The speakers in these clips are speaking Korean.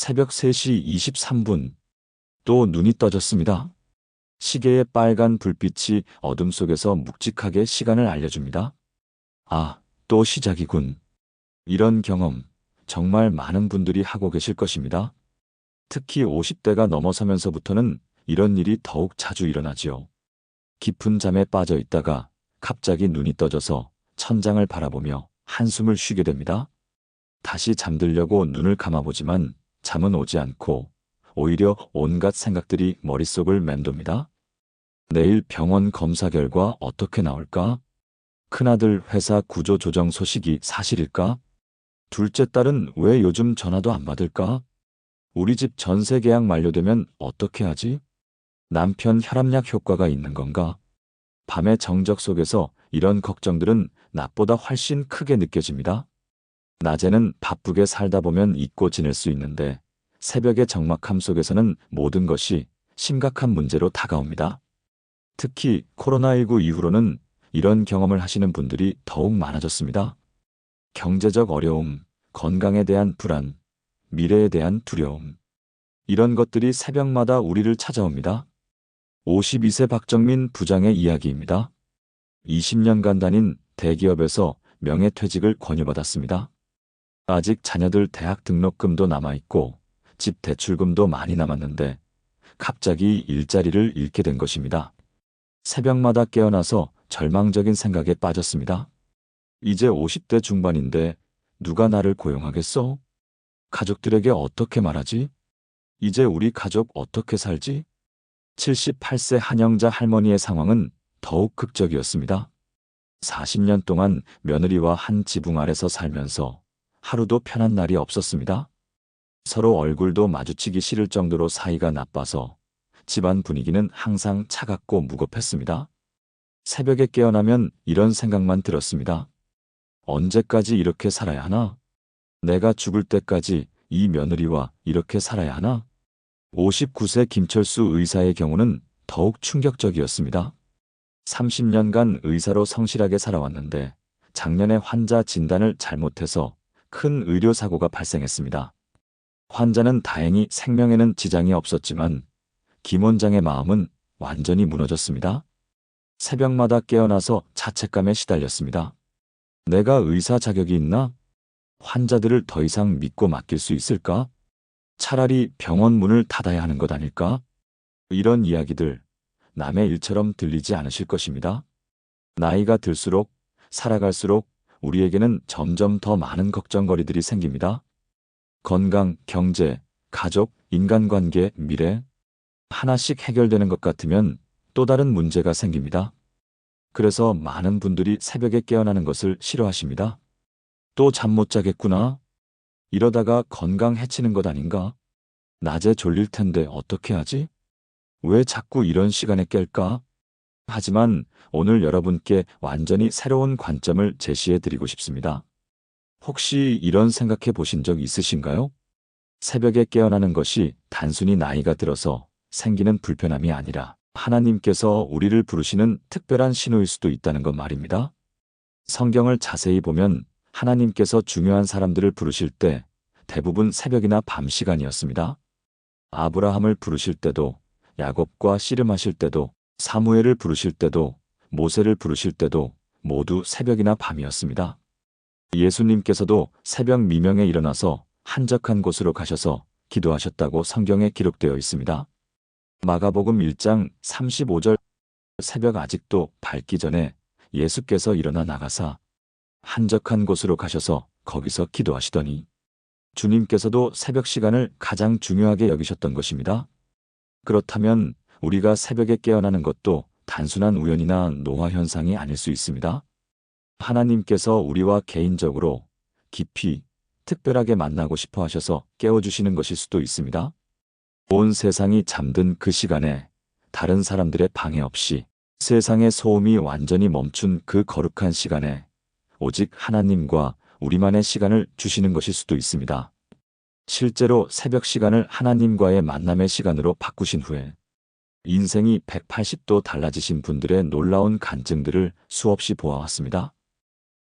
새벽 3시 23분. 또 눈이 떠졌습니다. 시계의 빨간 불빛이 어둠 속에서 묵직하게 시간을 알려줍니다. 아, 또 시작이군. 이런 경험, 정말 많은 분들이 하고 계실 것입니다. 특히 50대가 넘어서면서부터는 이런 일이 더욱 자주 일어나지요. 깊은 잠에 빠져 있다가 갑자기 눈이 떠져서 천장을 바라보며 한숨을 쉬게 됩니다. 다시 잠들려고 눈을 감아보지만 잠은 오지 않고 오히려 온갖 생각들이 머릿속을 맴돕니다. 내일 병원 검사 결과 어떻게 나올까? 큰아들 회사 구조조정 소식이 사실일까? 둘째 딸은 왜 요즘 전화도 안 받을까? 우리 집 전세 계약 만료되면 어떻게 하지? 남편 혈압약 효과가 있는 건가? 밤의 정적 속에서 이런 걱정들은 낮보다 훨씬 크게 느껴집니다. 낮에는 바쁘게 살다 보면 잊고 지낼 수 있는데 새벽의 적막함 속에서는 모든 것이 심각한 문제로 다가옵니다. 특히 코로나19 이후로는 이런 경험을 하시는 분들이 더욱 많아졌습니다. 경제적 어려움, 건강에 대한 불안, 미래에 대한 두려움. 이런 것들이 새벽마다 우리를 찾아옵니다. 52세 박정민 부장의 이야기입니다. 20년간 다닌 대기업에서 명예퇴직을 권유받았습니다. 아직 자녀들 대학 등록금도 남아있고 집 대출금도 많이 남았는데 갑자기 일자리를 잃게 된 것입니다. 새벽마다 깨어나서 절망적인 생각에 빠졌습니다. 이제 50대 중반인데 누가 나를 고용하겠어? 가족들에게 어떻게 말하지? 이제 우리 가족 어떻게 살지? 78세 한영자 할머니의 상황은 더욱 극적이었습니다. 40년 동안 며느리와 한 지붕 아래서 살면서 하루도 편한 날이 없었습니다. 서로 얼굴도 마주치기 싫을 정도로 사이가 나빠서 집안 분위기는 항상 차갑고 무겁했습니다. 새벽에 깨어나면 이런 생각만 들었습니다. 언제까지 이렇게 살아야 하나? 내가 죽을 때까지 이 며느리와 이렇게 살아야 하나? 59세 김철수 의사의 경우는 더욱 충격적이었습니다. 30년간 의사로 성실하게 살아왔는데 작년에 환자 진단을 잘못해서 큰 의료사고가 발생했습니다. 환자는 다행히 생명에는 지장이 없었지만 김 원장의 마음은 완전히 무너졌습니다. 새벽마다 깨어나서 자책감에 시달렸습니다. 내가 의사 자격이 있나? 환자들을 더 이상 믿고 맡길 수 있을까? 차라리 병원 문을 닫아야 하는 것 아닐까? 이런 이야기들 남의 일처럼 들리지 않으실 것입니다. 나이가 들수록 살아갈수록 우리에게는 점점 더 많은 걱정거리들이 생깁니다. 건강, 경제, 가족, 인간관계, 미래. 하나씩 해결되는 것 같으면 또 다른 문제가 생깁니다. 그래서 많은 분들이 새벽에 깨어나는 것을 싫어하십니다. 또 잠 못 자겠구나. 이러다가 건강 해치는 것 아닌가? 낮에 졸릴 텐데 어떻게 하지? 왜 자꾸 이런 시간에 깰까? 하지만 오늘 여러분께 완전히 새로운 관점을 제시해 드리고 싶습니다. 혹시 이런 생각해 보신 적 있으신가요? 새벽에 깨어나는 것이 단순히 나이가 들어서 생기는 불편함이 아니라 하나님께서 우리를 부르시는 특별한 신호일 수도 있다는 것 말입니다. 성경을 자세히 보면 하나님께서 중요한 사람들을 부르실 때 대부분 새벽이나 밤 시간이었습니다. 아브라함을 부르실 때도, 야곱과 씨름하실 때도, 사무엘을 부르실 때도, 모세를 부르실 때도 모두 새벽이나 밤이었습니다. 예수님께서도 새벽 미명에 일어나서 한적한 곳으로 가셔서 기도하셨다고 성경에 기록되어 있습니다. 마가복음 1장 35절. 새벽 아직도 밝기 전에 예수께서 일어나 나가사 한적한 곳으로 가셔서 거기서 기도하시더니 주님께서도 새벽 시간을 가장 중요하게 여기셨던 것입니다. 그렇다면 우리가 새벽에 깨어나는 것도 단순한 우연이나 노화 현상이 아닐 수 있습니다. 하나님께서 우리와 개인적으로 깊이 특별하게 만나고 싶어 하셔서 깨워주시는 것일 수도 있습니다. 온 세상이 잠든 그 시간에 다른 사람들의 방해 없이 세상의 소음이 완전히 멈춘 그 거룩한 시간에 오직 하나님과 우리만의 시간을 주시는 것일 수도 있습니다. 실제로 새벽 시간을 하나님과의 만남의 시간으로 바꾸신 후에 인생이 180도 달라지신 분들의 놀라운 간증들을 수없이 보아왔습니다.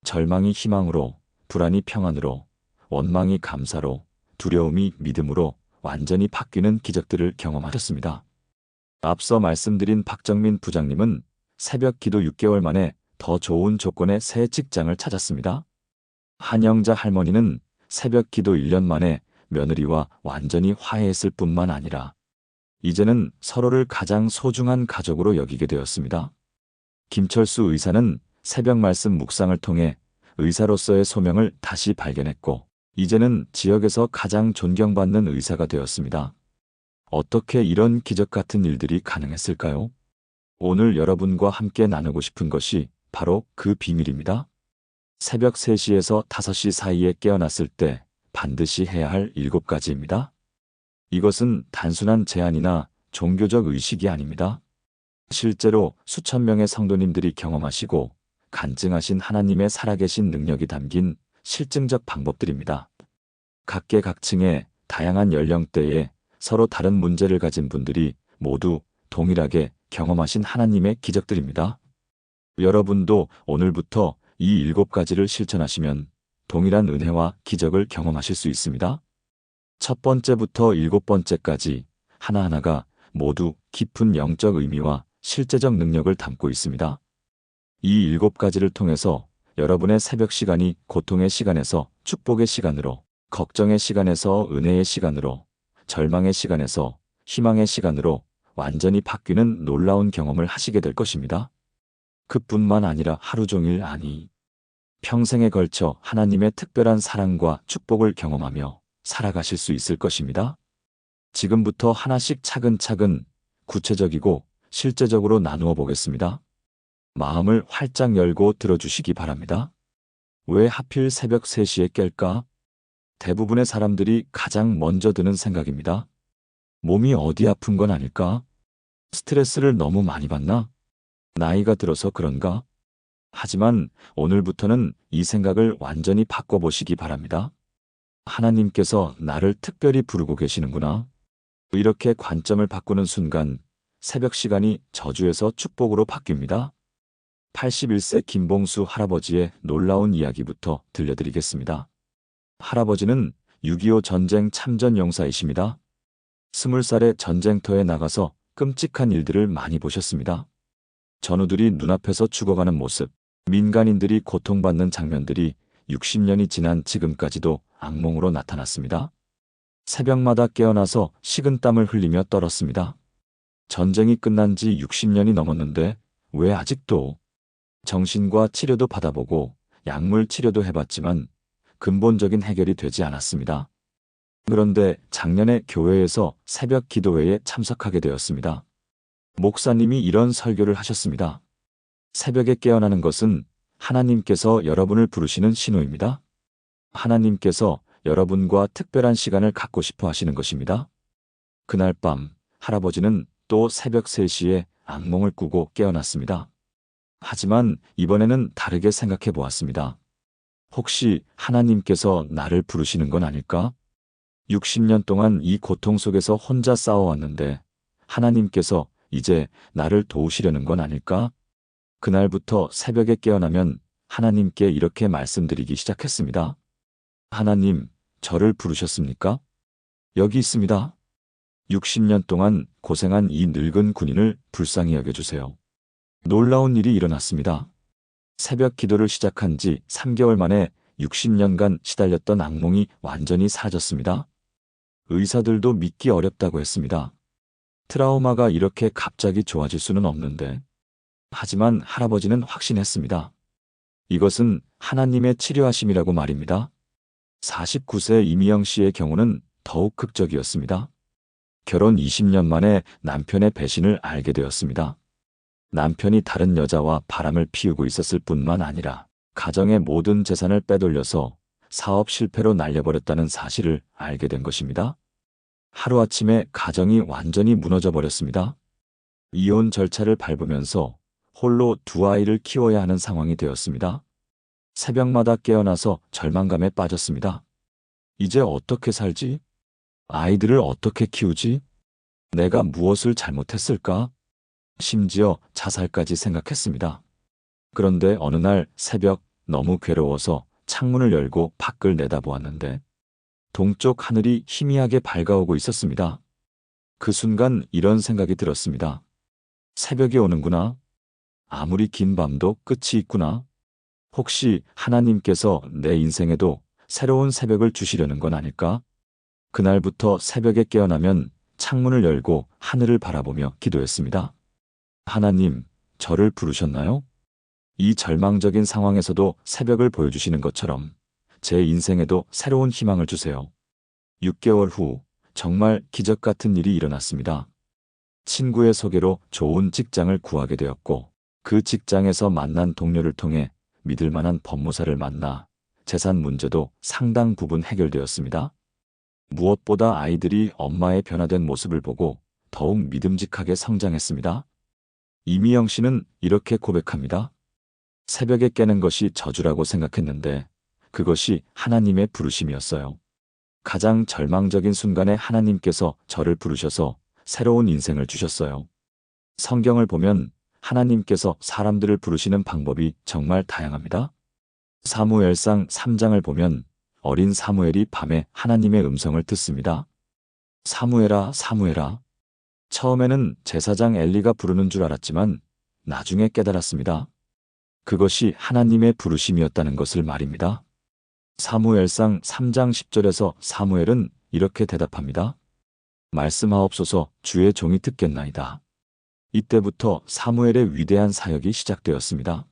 절망이 희망으로, 불안이 평안으로, 원망이 감사로, 두려움이 믿음으로 완전히 바뀌는 기적들을 경험하셨습니다. 앞서 말씀드린 박정민 부장님은 새벽 기도 6개월 만에 더 좋은 조건의 새 직장을 찾았습니다. 한영자 할머니는 새벽 기도 1년 만에 며느리와 완전히 화해했을 뿐만 아니라 이제는 서로를 가장 소중한 가족으로 여기게 되었습니다. 김철수 의사는 새벽 말씀 묵상을 통해 의사로서의 소명을 다시 발견했고 이제는 지역에서 가장 존경받는 의사가 되었습니다. 어떻게 이런 기적 같은 일들이 가능했을까요? 오늘 여러분과 함께 나누고 싶은 것이 바로 그 비밀입니다. 새벽 3시에서 5시 사이에 깨어났을 때 반드시 해야 할 7가지입니다. 이것은 단순한 제안이나 종교적 의식이 아닙니다. 실제로 수천 명의 성도님들이 경험하시고 간증하신 하나님의 살아계신 능력이 담긴 실증적 방법들입니다. 각계각층의 다양한 연령대에 서로 다른 문제를 가진 분들이 모두 동일하게 경험하신 하나님의 기적들입니다. 여러분도 오늘부터 이 7가지를 실천하시면 동일한 은혜와 기적을 경험하실 수 있습니다. 첫 번째부터 7번째까지 하나하나가 모두 깊은 영적 의미와 실제적 능력을 담고 있습니다. 이 7가지를 통해서 여러분의 새벽 시간이 고통의 시간에서 축복의 시간으로, 걱정의 시간에서 은혜의 시간으로, 절망의 시간에서 희망의 시간으로 완전히 바뀌는 놀라운 경험을 하시게 될 것입니다. 그뿐만 아니라 하루 종일 아니, 평생에 걸쳐 하나님의 특별한 사랑과 축복을 경험하며 살아가실 수 있을 것입니다. 지금부터 하나씩 차근차근 구체적이고 실제적으로 나누어 보겠습니다. 마음을 활짝 열고 들어주시기 바랍니다. 왜 하필 새벽 3시에 깰까? 대부분의 사람들이 가장 먼저 드는 생각입니다. 몸이 어디 아픈 건 아닐까? 스트레스를 너무 많이 받나? 나이가 들어서 그런가? 하지만 오늘부터는 이 생각을 완전히 바꿔보시기 바랍니다. 하나님께서 나를 특별히 부르고 계시는구나. 이렇게 관점을 바꾸는 순간 새벽 시간이 저주에서 축복으로 바뀝니다. 81세 김봉수 할아버지의 놀라운 이야기부터 들려드리겠습니다. 할아버지는 6.25 전쟁 참전 용사이십니다. 20살에 전쟁터에 나가서 끔찍한 일들을 많이 보셨습니다. 전우들이 눈앞에서 죽어가는 모습, 민간인들이 고통받는 장면들이 60년이 지난 지금까지도 악몽으로 나타났습니다. 새벽마다 깨어나서 식은땀을 흘리며 떨었습니다. 전쟁이 끝난 지 60년이 넘었는데 왜 아직도? 정신과 치료도 받아보고 약물 치료도 해봤지만 근본적인 해결이 되지 않았습니다. 그런데 작년에 교회에서 새벽 기도회에 참석하게 되었습니다. 목사님이 이런 설교를 하셨습니다. 새벽에 깨어나는 것은 하나님께서 여러분을 부르시는 신호입니다. 하나님께서 여러분과 특별한 시간을 갖고 싶어 하시는 것입니다. 그날 밤 할아버지는 또 새벽 3시에 악몽을 꾸고 깨어났습니다. 하지만 이번에는 다르게 생각해 보았습니다. 혹시 하나님께서 나를 부르시는 건 아닐까? 60년 동안 이 고통 속에서 혼자 싸워왔는데 하나님께서 이제 나를 도우시려는 건 아닐까? 그날부터 새벽에 깨어나면 하나님께 이렇게 말씀드리기 시작했습니다. 하나님, 저를 부르셨습니까? 여기 있습니다. 60년 동안 고생한 이 늙은 군인을 불쌍히 여겨주세요. 놀라운 일이 일어났습니다. 새벽 기도를 시작한 지 3개월 만에 60년간 시달렸던 악몽이 완전히 사라졌습니다. 의사들도 믿기 어렵다고 했습니다. 트라우마가 이렇게 갑자기 좋아질 수는 없는데. 하지만 할아버지는 확신했습니다. 이것은 하나님의 치료하심이라고 말입니다. 49세 이미영 씨의 경우는 더욱 극적이었습니다. 결혼 20년 만에 남편의 배신을 알게 되었습니다. 남편이 다른 여자와 바람을 피우고 있었을 뿐만 아니라 가정의 모든 재산을 빼돌려서 사업 실패로 날려버렸다는 사실을 알게 된 것입니다. 하루아침에 가정이 완전히 무너져 버렸습니다. 이혼 절차를 밟으면서 홀로 2아이를 키워야 하는 상황이 되었습니다. 새벽마다 깨어나서 절망감에 빠졌습니다. 이제 어떻게 살지? 아이들을 어떻게 키우지? 내가 무엇을 잘못했을까? 심지어 자살까지 생각했습니다. 그런데 어느 날 새벽 너무 괴로워서 창문을 열고 밖을 내다보았는데 동쪽 하늘이 희미하게 밝아오고 있었습니다. 그 순간 이런 생각이 들었습니다. 새벽이 오는구나. 아무리 긴 밤도 끝이 있구나. 혹시 하나님께서 내 인생에도 새로운 새벽을 주시려는 건 아닐까? 그날부터 새벽에 깨어나면 창문을 열고 하늘을 바라보며 기도했습니다. 하나님, 저를 부르셨나요? 이 절망적인 상황에서도 새벽을 보여주시는 것처럼 제 인생에도 새로운 희망을 주세요. 6개월 후 정말 기적 같은 일이 일어났습니다. 친구의 소개로 좋은 직장을 구하게 되었고 그 직장에서 만난 동료를 통해 믿을 만한 법무사를 만나 재산 문제도 상당 부분 해결되었습니다. 무엇보다 아이들이 엄마의 변화된 모습을 보고 더욱 믿음직하게 성장했습니다. 이미영 씨는 이렇게 고백합니다. 새벽에 깨는 것이 저주라고 생각했는데 그것이 하나님의 부르심이었어요. 가장 절망적인 순간에 하나님께서 저를 부르셔서 새로운 인생을 주셨어요. 성경을 보면 하나님께서 사람들을 부르시는 방법이 정말 다양합니다. 사무엘상 3장을 보면 어린 사무엘이 밤에 하나님의 음성을 듣습니다. 사무엘아, 사무엘아. 처음에는 제사장 엘리가 부르는 줄 알았지만 나중에 깨달았습니다. 그것이 하나님의 부르심이었다는 것을 말입니다. 사무엘상 3장 10절에서 사무엘은 이렇게 대답합니다. 말씀하옵소서 주의 종이 듣겠나이다. 이때부터 사무엘의 위대한 사역이 시작되었습니다.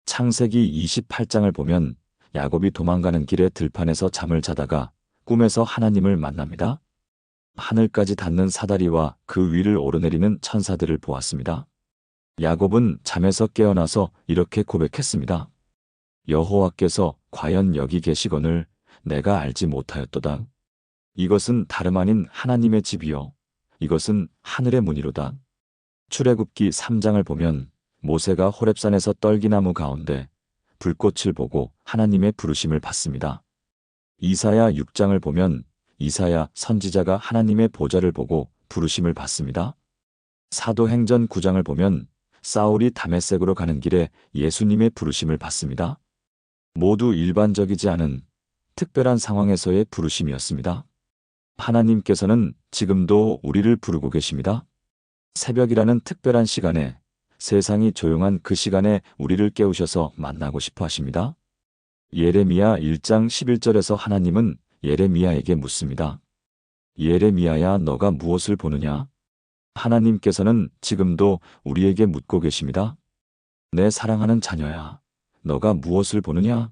창세기 28장을 보면 야곱이 도망가는 길에 들판에서 잠을 자다가 꿈에서 하나님을 만납니다. 하늘까지 닿는 사다리와 그 위를 오르내리는 천사들을 보았습니다. 야곱은 잠에서 깨어나서 이렇게 고백했습니다. 여호와께서 과연 여기 계시거늘 내가 알지 못하였도다. 이것은 다름 아닌 하나님의 집이요 이것은 하늘의 문이로다. 출애굽기 3장을 보면 모세가 호렙산에서 떨기나무 가운데 불꽃을 보고 하나님의 부르심을 받습니다. 이사야 6장을 보면 이사야 선지자가 하나님의 보좌를 보고 부르심을 받습니다. 사도행전 9장을 보면 사울이 다메섹으로 가는 길에 예수님의 부르심을 받습니다. 모두 일반적이지 않은 특별한 상황에서의 부르심이었습니다. 하나님께서는 지금도 우리를 부르고 계십니다. 새벽이라는 특별한 시간에 세상이 조용한 그 시간에 우리를 깨우셔서 만나고 싶어 하십니다. 예레미야 1장 11절에서 하나님은 예레미야에게 묻습니다. 예레미야야 너가 무엇을 보느냐? 하나님께서는 지금도 우리에게 묻고 계십니다. 내 사랑하는 자녀야, 너가 무엇을 보느냐?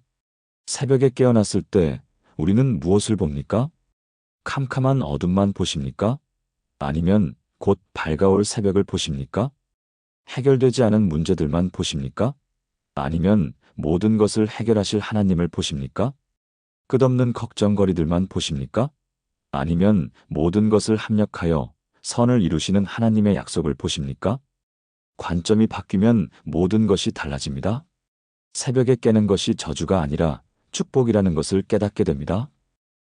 새벽에 깨어났을 때 우리는 무엇을 봅니까? 캄캄한 어둠만 보십니까? 아니면 곧 밝아올 새벽을 보십니까? 해결되지 않은 문제들만 보십니까? 아니면 모든 것을 해결하실 하나님을 보십니까? 끝없는 걱정거리들만 보십니까? 아니면 모든 것을 합력하여 선을 이루시는 하나님의 약속을 보십니까? 관점이 바뀌면 모든 것이 달라집니다. 새벽에 깨는 것이 저주가 아니라 축복이라는 것을 깨닫게 됩니다.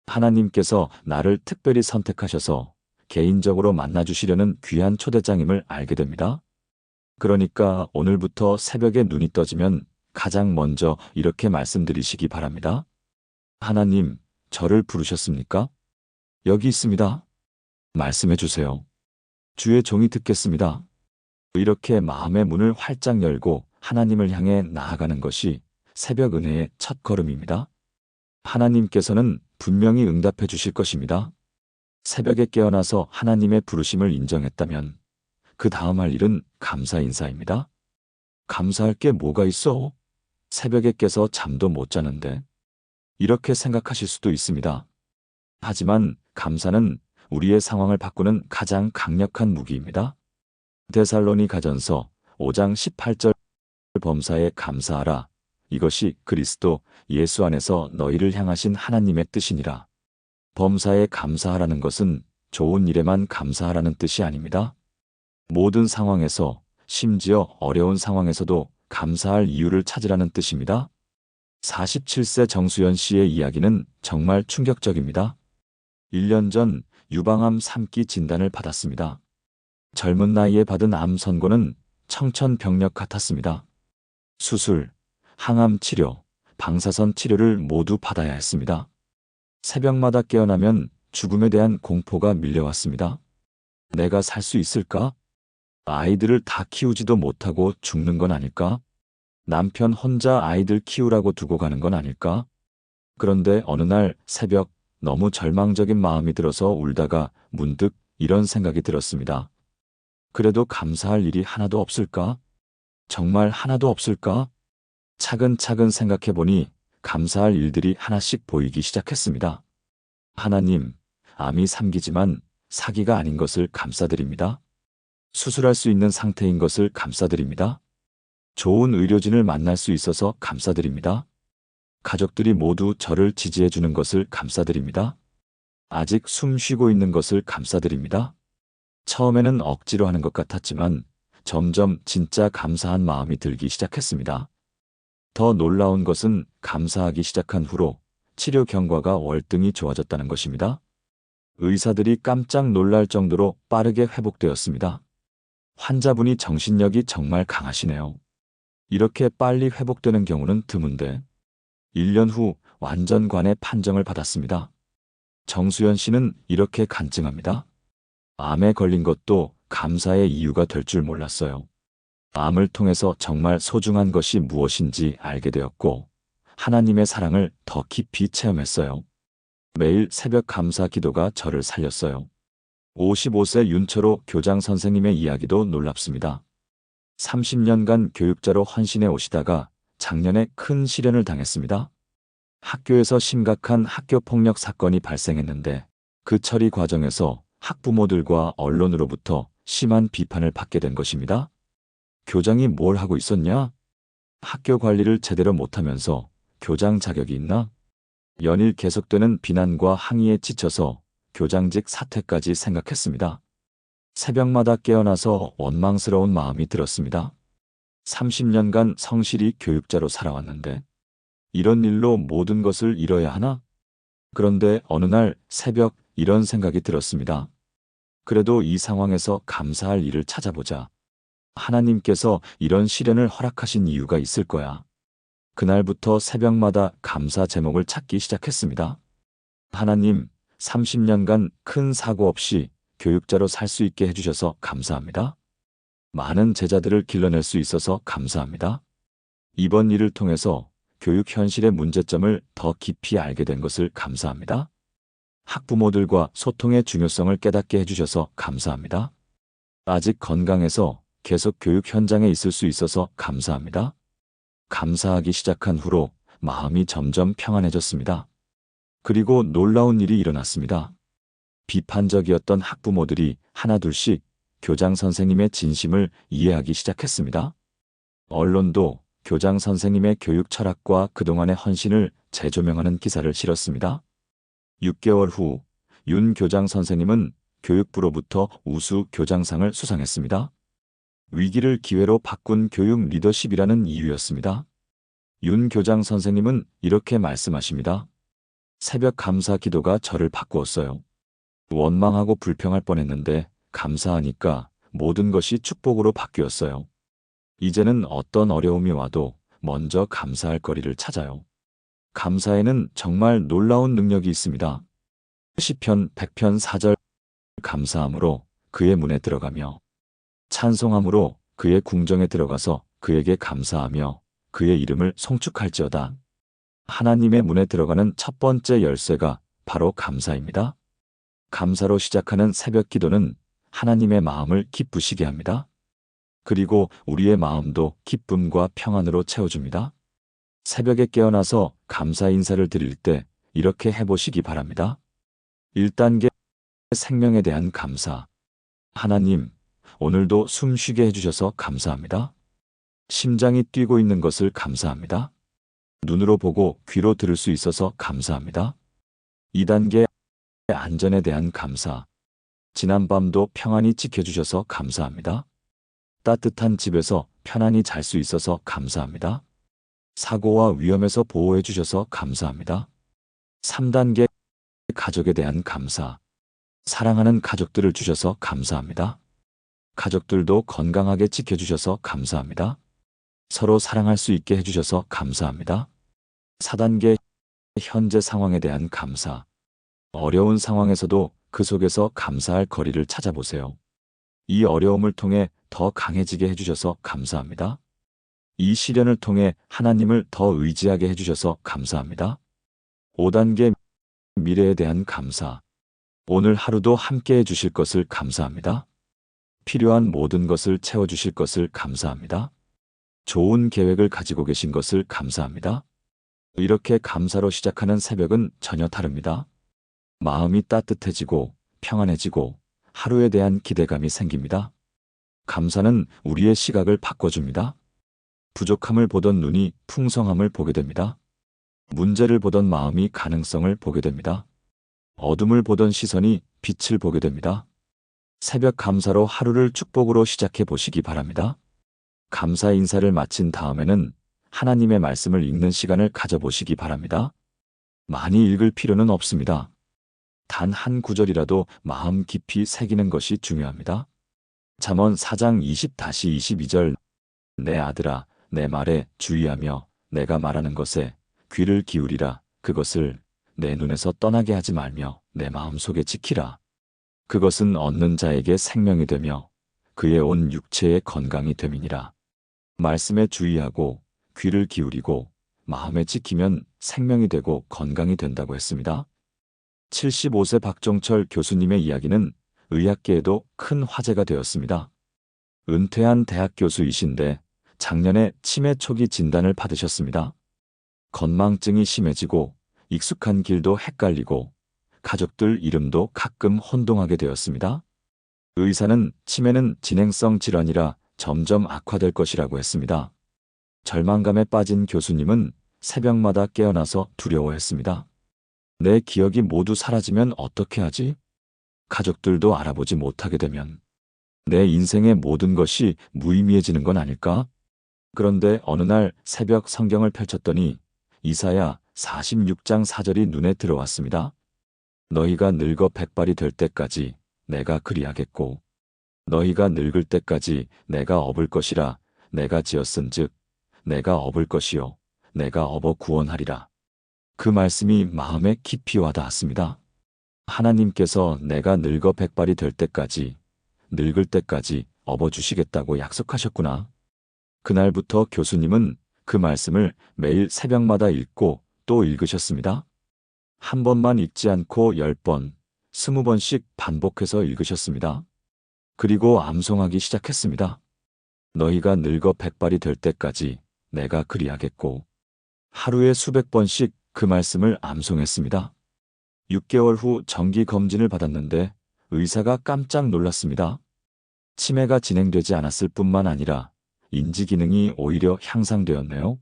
하나님께서 나를 특별히 선택하셔서 개인적으로 만나주시려는 귀한 초대장임을 알게 됩니다. 그러니까 오늘부터 새벽에 눈이 떠지면 가장 먼저 이렇게 말씀드리시기 바랍니다. 하나님, 저를 부르셨습니까? 여기 있습니다. 말씀해 주세요. 주의 종이 듣겠습니다. 이렇게 마음의 문을 활짝 열고 하나님을 향해 나아가는 것이 새벽 은혜의 첫 걸음입니다. 하나님께서는 분명히 응답해 주실 것입니다. 새벽에 깨어나서 하나님의 부르심을 인정했다면 그 다음 할 일은 감사 인사입니다. 감사할 게 뭐가 있어? 새벽에 깨서 잠도 못 자는데. 이렇게 생각하실 수도 있습니다. 하지만 감사는 우리의 상황을 바꾸는 가장 강력한 무기입니다. 데살로니가전서 5장 18절 범사에 감사하라. 이것이 그리스도 예수 안에서 너희를 향하신 하나님의 뜻이니라. 범사에 감사하라는 것은 좋은 일에만 감사하라는 뜻이 아닙니다. 모든 상황에서 심지어 어려운 상황에서도 감사할 이유를 찾으라는 뜻입니다. 47세 정수연 씨의 이야기는 정말 충격적입니다. 1년 전 유방암 3기 진단을 받았습니다. 젊은 나이에 받은 암 선고는 청천벽력 같았습니다. 수술, 항암 치료, 방사선 치료를 모두 받아야 했습니다. 새벽마다 깨어나면 죽음에 대한 공포가 밀려왔습니다. 내가 살 수 있을까? 아이들을 다 키우지도 못하고 죽는 건 아닐까? 남편 혼자 아이들 키우라고 두고 가는 건 아닐까? 그런데 어느 날 새벽 너무 절망적인 마음이 들어서 울다가 문득 이런 생각이 들었습니다. 그래도 감사할 일이 하나도 없을까? 정말 하나도 없을까? 차근차근 생각해보니 감사할 일들이 하나씩 보이기 시작했습니다. 하나님, 암이 3기지만 4기가 아닌 것을 감사드립니다. 수술할 수 있는 상태인 것을 감사드립니다. 좋은 의료진을 만날 수 있어서 감사드립니다. 가족들이 모두 저를 지지해 주는 것을 감사드립니다. 아직 숨 쉬고 있는 것을 감사드립니다. 처음에는 억지로 하는 것 같았지만 점점 진짜 감사한 마음이 들기 시작했습니다. 더 놀라운 것은 감사하기 시작한 후로 치료 경과가 월등히 좋아졌다는 것입니다. 의사들이 깜짝 놀랄 정도로 빠르게 회복되었습니다. 환자분이 정신력이 정말 강하시네요. 이렇게 빨리 회복되는 경우는 드문데 1년 후 완전관의 판정을 받았습니다. 정수연 씨는 이렇게 간증합니다. 암에 걸린 것도 감사의 이유가 될 줄 몰랐어요. 암을 통해서 정말 소중한 것이 무엇인지 알게 되었고 하나님의 사랑을 더 깊이 체험했어요. 매일 새벽 감사 기도가 저를 살렸어요. 55세 윤철호 교장 선생님의 이야기도 놀랍습니다. 30년간 교육자로 헌신해 오시다가 작년에 큰 시련을 당했습니다. 학교에서 심각한 학교폭력 사건이 발생했는데 그 처리 과정에서 학부모들과 언론으로부터 심한 비판을 받게 된 것입니다. 교장이 뭘 하고 있었냐? 학교 관리를 제대로 못하면서 교장 자격이 있나? 연일 계속되는 비난과 항의에 지쳐서 교장직 사퇴까지 생각했습니다. 새벽마다 깨어나서 원망스러운 마음이 들었습니다. 30년간 성실히 교육자로 살아왔는데 이런 일로 모든 것을 잃어야 하나? 그런데 어느 날 새벽 이런 생각이 들었습니다. 그래도 이 상황에서 감사할 일을 찾아보자. 하나님께서 이런 시련을 허락하신 이유가 있을 거야. 그날부터 새벽마다 감사 제목을 찾기 시작했습니다. 하나님, 30년간 큰 사고 없이 교육자로 살 수 있게 해주셔서 감사합니다. 많은 제자들을 길러낼 수 있어서 감사합니다. 이번 일을 통해서 교육 현실의 문제점을 더 깊이 알게 된 것을 감사합니다. 학부모들과 소통의 중요성을 깨닫게 해주셔서 감사합니다. 아직 건강해서 계속 교육 현장에 있을 수 있어서 감사합니다. 감사하기 시작한 후로 마음이 점점 평안해졌습니다. 그리고 놀라운 일이 일어났습니다. 비판적이었던 학부모들이 하나둘씩 교장 선생님의 진심을 이해하기 시작했습니다. 언론도 교장 선생님의 교육 철학과 그동안의 헌신을 재조명하는 기사를 실었습니다. 6개월 후 윤 교장 선생님은 교육부로부터 우수 교장상을 수상했습니다. 위기를 기회로 바꾼 교육 리더십이라는 이유였습니다. 윤 교장 선생님은 이렇게 말씀하십니다. 새벽 감사 기도가 저를 바꾸었어요. 원망하고 불평할 뻔했는데 감사하니까 모든 것이 축복으로 바뀌었어요. 이제는 어떤 어려움이 와도 먼저 감사할 거리를 찾아요. 감사에는 정말 놀라운 능력이 있습니다. 시편 100편 4절 감사함으로 그의 문에 들어가며 찬송함으로 그의 궁정에 들어가서 그에게 감사하며 그의 이름을 송축할지어다. 하나님의 문에 들어가는 첫 번째 열쇠가 바로 감사입니다. 감사로 시작하는 새벽 기도는 하나님의 마음을 기쁘시게 합니다. 그리고 우리의 마음도 기쁨과 평안으로 채워줍니다. 새벽에 깨어나서 감사 인사를 드릴 때 이렇게 해보시기 바랍니다. 1단계 생명에 대한 감사. 하나님, 오늘도 숨 쉬게 해주셔서 감사합니다. 심장이 뛰고 있는 것을 감사합니다. 눈으로 보고 귀로 들을 수 있어서 감사합니다. 2단계 안전에 대한 감사. 지난밤도 평안히 지켜주셔서 감사합니다. 따뜻한 집에서 편안히 잘 수 있어서 감사합니다. 사고와 위험에서 보호해 주셔서 감사합니다. 3단계 가족에 대한 감사. 사랑하는 가족들을 주셔서 감사합니다. 가족들도 건강하게 지켜주셔서 감사합니다. 서로 사랑할 수 있게 해주셔서 감사합니다. 4단계 현재 상황에 대한 감사. 어려운 상황에서도 그 속에서 감사할 거리를 찾아보세요. 이 어려움을 통해 더 강해지게 해주셔서 감사합니다. 이 시련을 통해 하나님을 더 의지하게 해주셔서 감사합니다. 5단계 미래에 대한 감사. 오늘 하루도 함께 해주실 것을 감사합니다. 필요한 모든 것을 채워주실 것을 감사합니다. 좋은 계획을 가지고 계신 것을 감사합니다. 이렇게 감사로 시작하는 새벽은 전혀 다릅니다. 마음이 따뜻해지고 평안해지고 하루에 대한 기대감이 생깁니다. 감사는 우리의 시각을 바꿔줍니다. 부족함을 보던 눈이 풍성함을 보게 됩니다. 문제를 보던 마음이 가능성을 보게 됩니다. 어둠을 보던 시선이 빛을 보게 됩니다. 새벽 감사로 하루를 축복으로 시작해 보시기 바랍니다. 감사 인사를 마친 다음에는 하나님의 말씀을 읽는 시간을 가져보시기 바랍니다. 많이 읽을 필요는 없습니다. 단 한 구절이라도 마음 깊이 새기는 것이 중요합니다. 잠언 4장 20-22절 내 아들아 내 말에 주의하며 내가 말하는 것에 귀를 기울이라. 그것을 내 눈에서 떠나게 하지 말며 내 마음속에 지키라. 그것은 얻는 자에게 생명이 되며 그의 온 육체의 건강이 됨이니라. 말씀에 주의하고 귀를 기울이고 마음에 지키면 생명이 되고 건강이 된다고 했습니다. 75세 박종철 교수님의 이야기는 의학계에도 큰 화제가 되었습니다. 은퇴한 대학 교수이신데 작년에 치매 초기 진단을 받으셨습니다. 건망증이 심해지고 익숙한 길도 헷갈리고 가족들 이름도 가끔 혼동하게 되었습니다. 의사는 치매는 진행성 질환이라 점점 악화될 것이라고 했습니다. 절망감에 빠진 교수님은 새벽마다 깨어나서 두려워했습니다. 내 기억이 모두 사라지면 어떻게 하지? 가족들도 알아보지 못하게 되면 내 인생의 모든 것이 무의미해지는 건 아닐까? 그런데 어느 날 새벽 성경을 펼쳤더니 이사야 46장 4절이 눈에 들어왔습니다. 너희가 늙어 백발이 될 때까지 내가 그리하겠고 너희가 늙을 때까지 내가 업을 것이라. 내가 지었은즉 내가 업을 것이요 내가 업어 구원하리라. 그 말씀이 마음에 깊이 와닿았습니다. 하나님께서 내가 늙어 백발이 될 때까지 늙을 때까지 업어주시겠다고 약속하셨구나. 그날부터 교수님은 그 말씀을 매일 새벽마다 읽고 또 읽으셨습니다. 한 번만 읽지 않고 10번, 20번씩 반복해서 읽으셨습니다. 그리고 암송하기 시작했습니다. 너희가 늙어 백발이 될 때까지 내가 그리하겠고 하루에 수백 번씩 그 말씀을 암송했습니다. 6개월 후 정기 검진을 받았는데 의사가 깜짝 놀랐습니다. 치매가 진행되지 않았을 뿐만 아니라 인지 기능이 오히려 향상되었네요.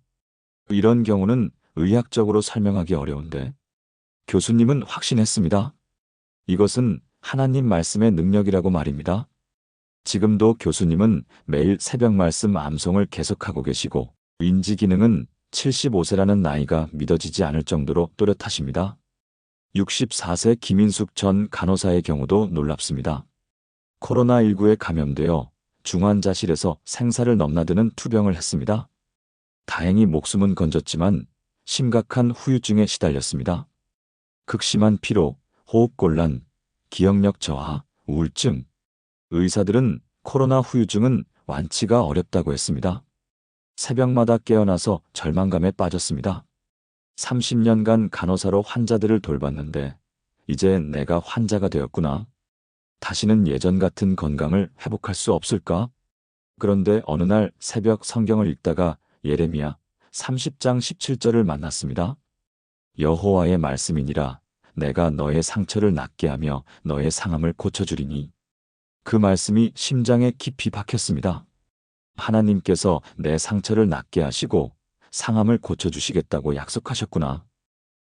이런 경우는 의학적으로 설명하기 어려운데 교수님은 확신했습니다. 이것은 하나님 말씀의 능력이라고 말입니다. 지금도 교수님은 매일 새벽 말씀 암송을 계속하고 계시고 인지 기능은 75세라는 나이가 믿어지지 않을 정도로 또렷하십니다. 64세 김인숙 전 간호사의 경우도 놀랍습니다. 코로나19에 감염되어 중환자실에서 생사를 넘나드는 투병을 했습니다. 다행히 목숨은 건졌지만 심각한 후유증에 시달렸습니다. 극심한 피로, 호흡곤란, 기억력 저하, 우울증. 의사들은 코로나 후유증은 완치가 어렵다고 했습니다. 새벽마다 깨어나서 절망감에 빠졌습니다. 30년간 간호사로 환자들을 돌봤는데 이제 내가 환자가 되었구나. 다시는 예전 같은 건강을 회복할 수 없을까? 그런데 어느 날 새벽 성경을 읽다가 예레미야 30장 17절을 만났습니다. 여호와의 말씀이니라. 내가 너의 상처를 낫게 하며 너의 상함을 고쳐주리니. 그 말씀이 심장에 깊이 박혔습니다. 하나님께서 내 상처를 낫게 하시고 상함을 고쳐주시겠다고 약속하셨구나.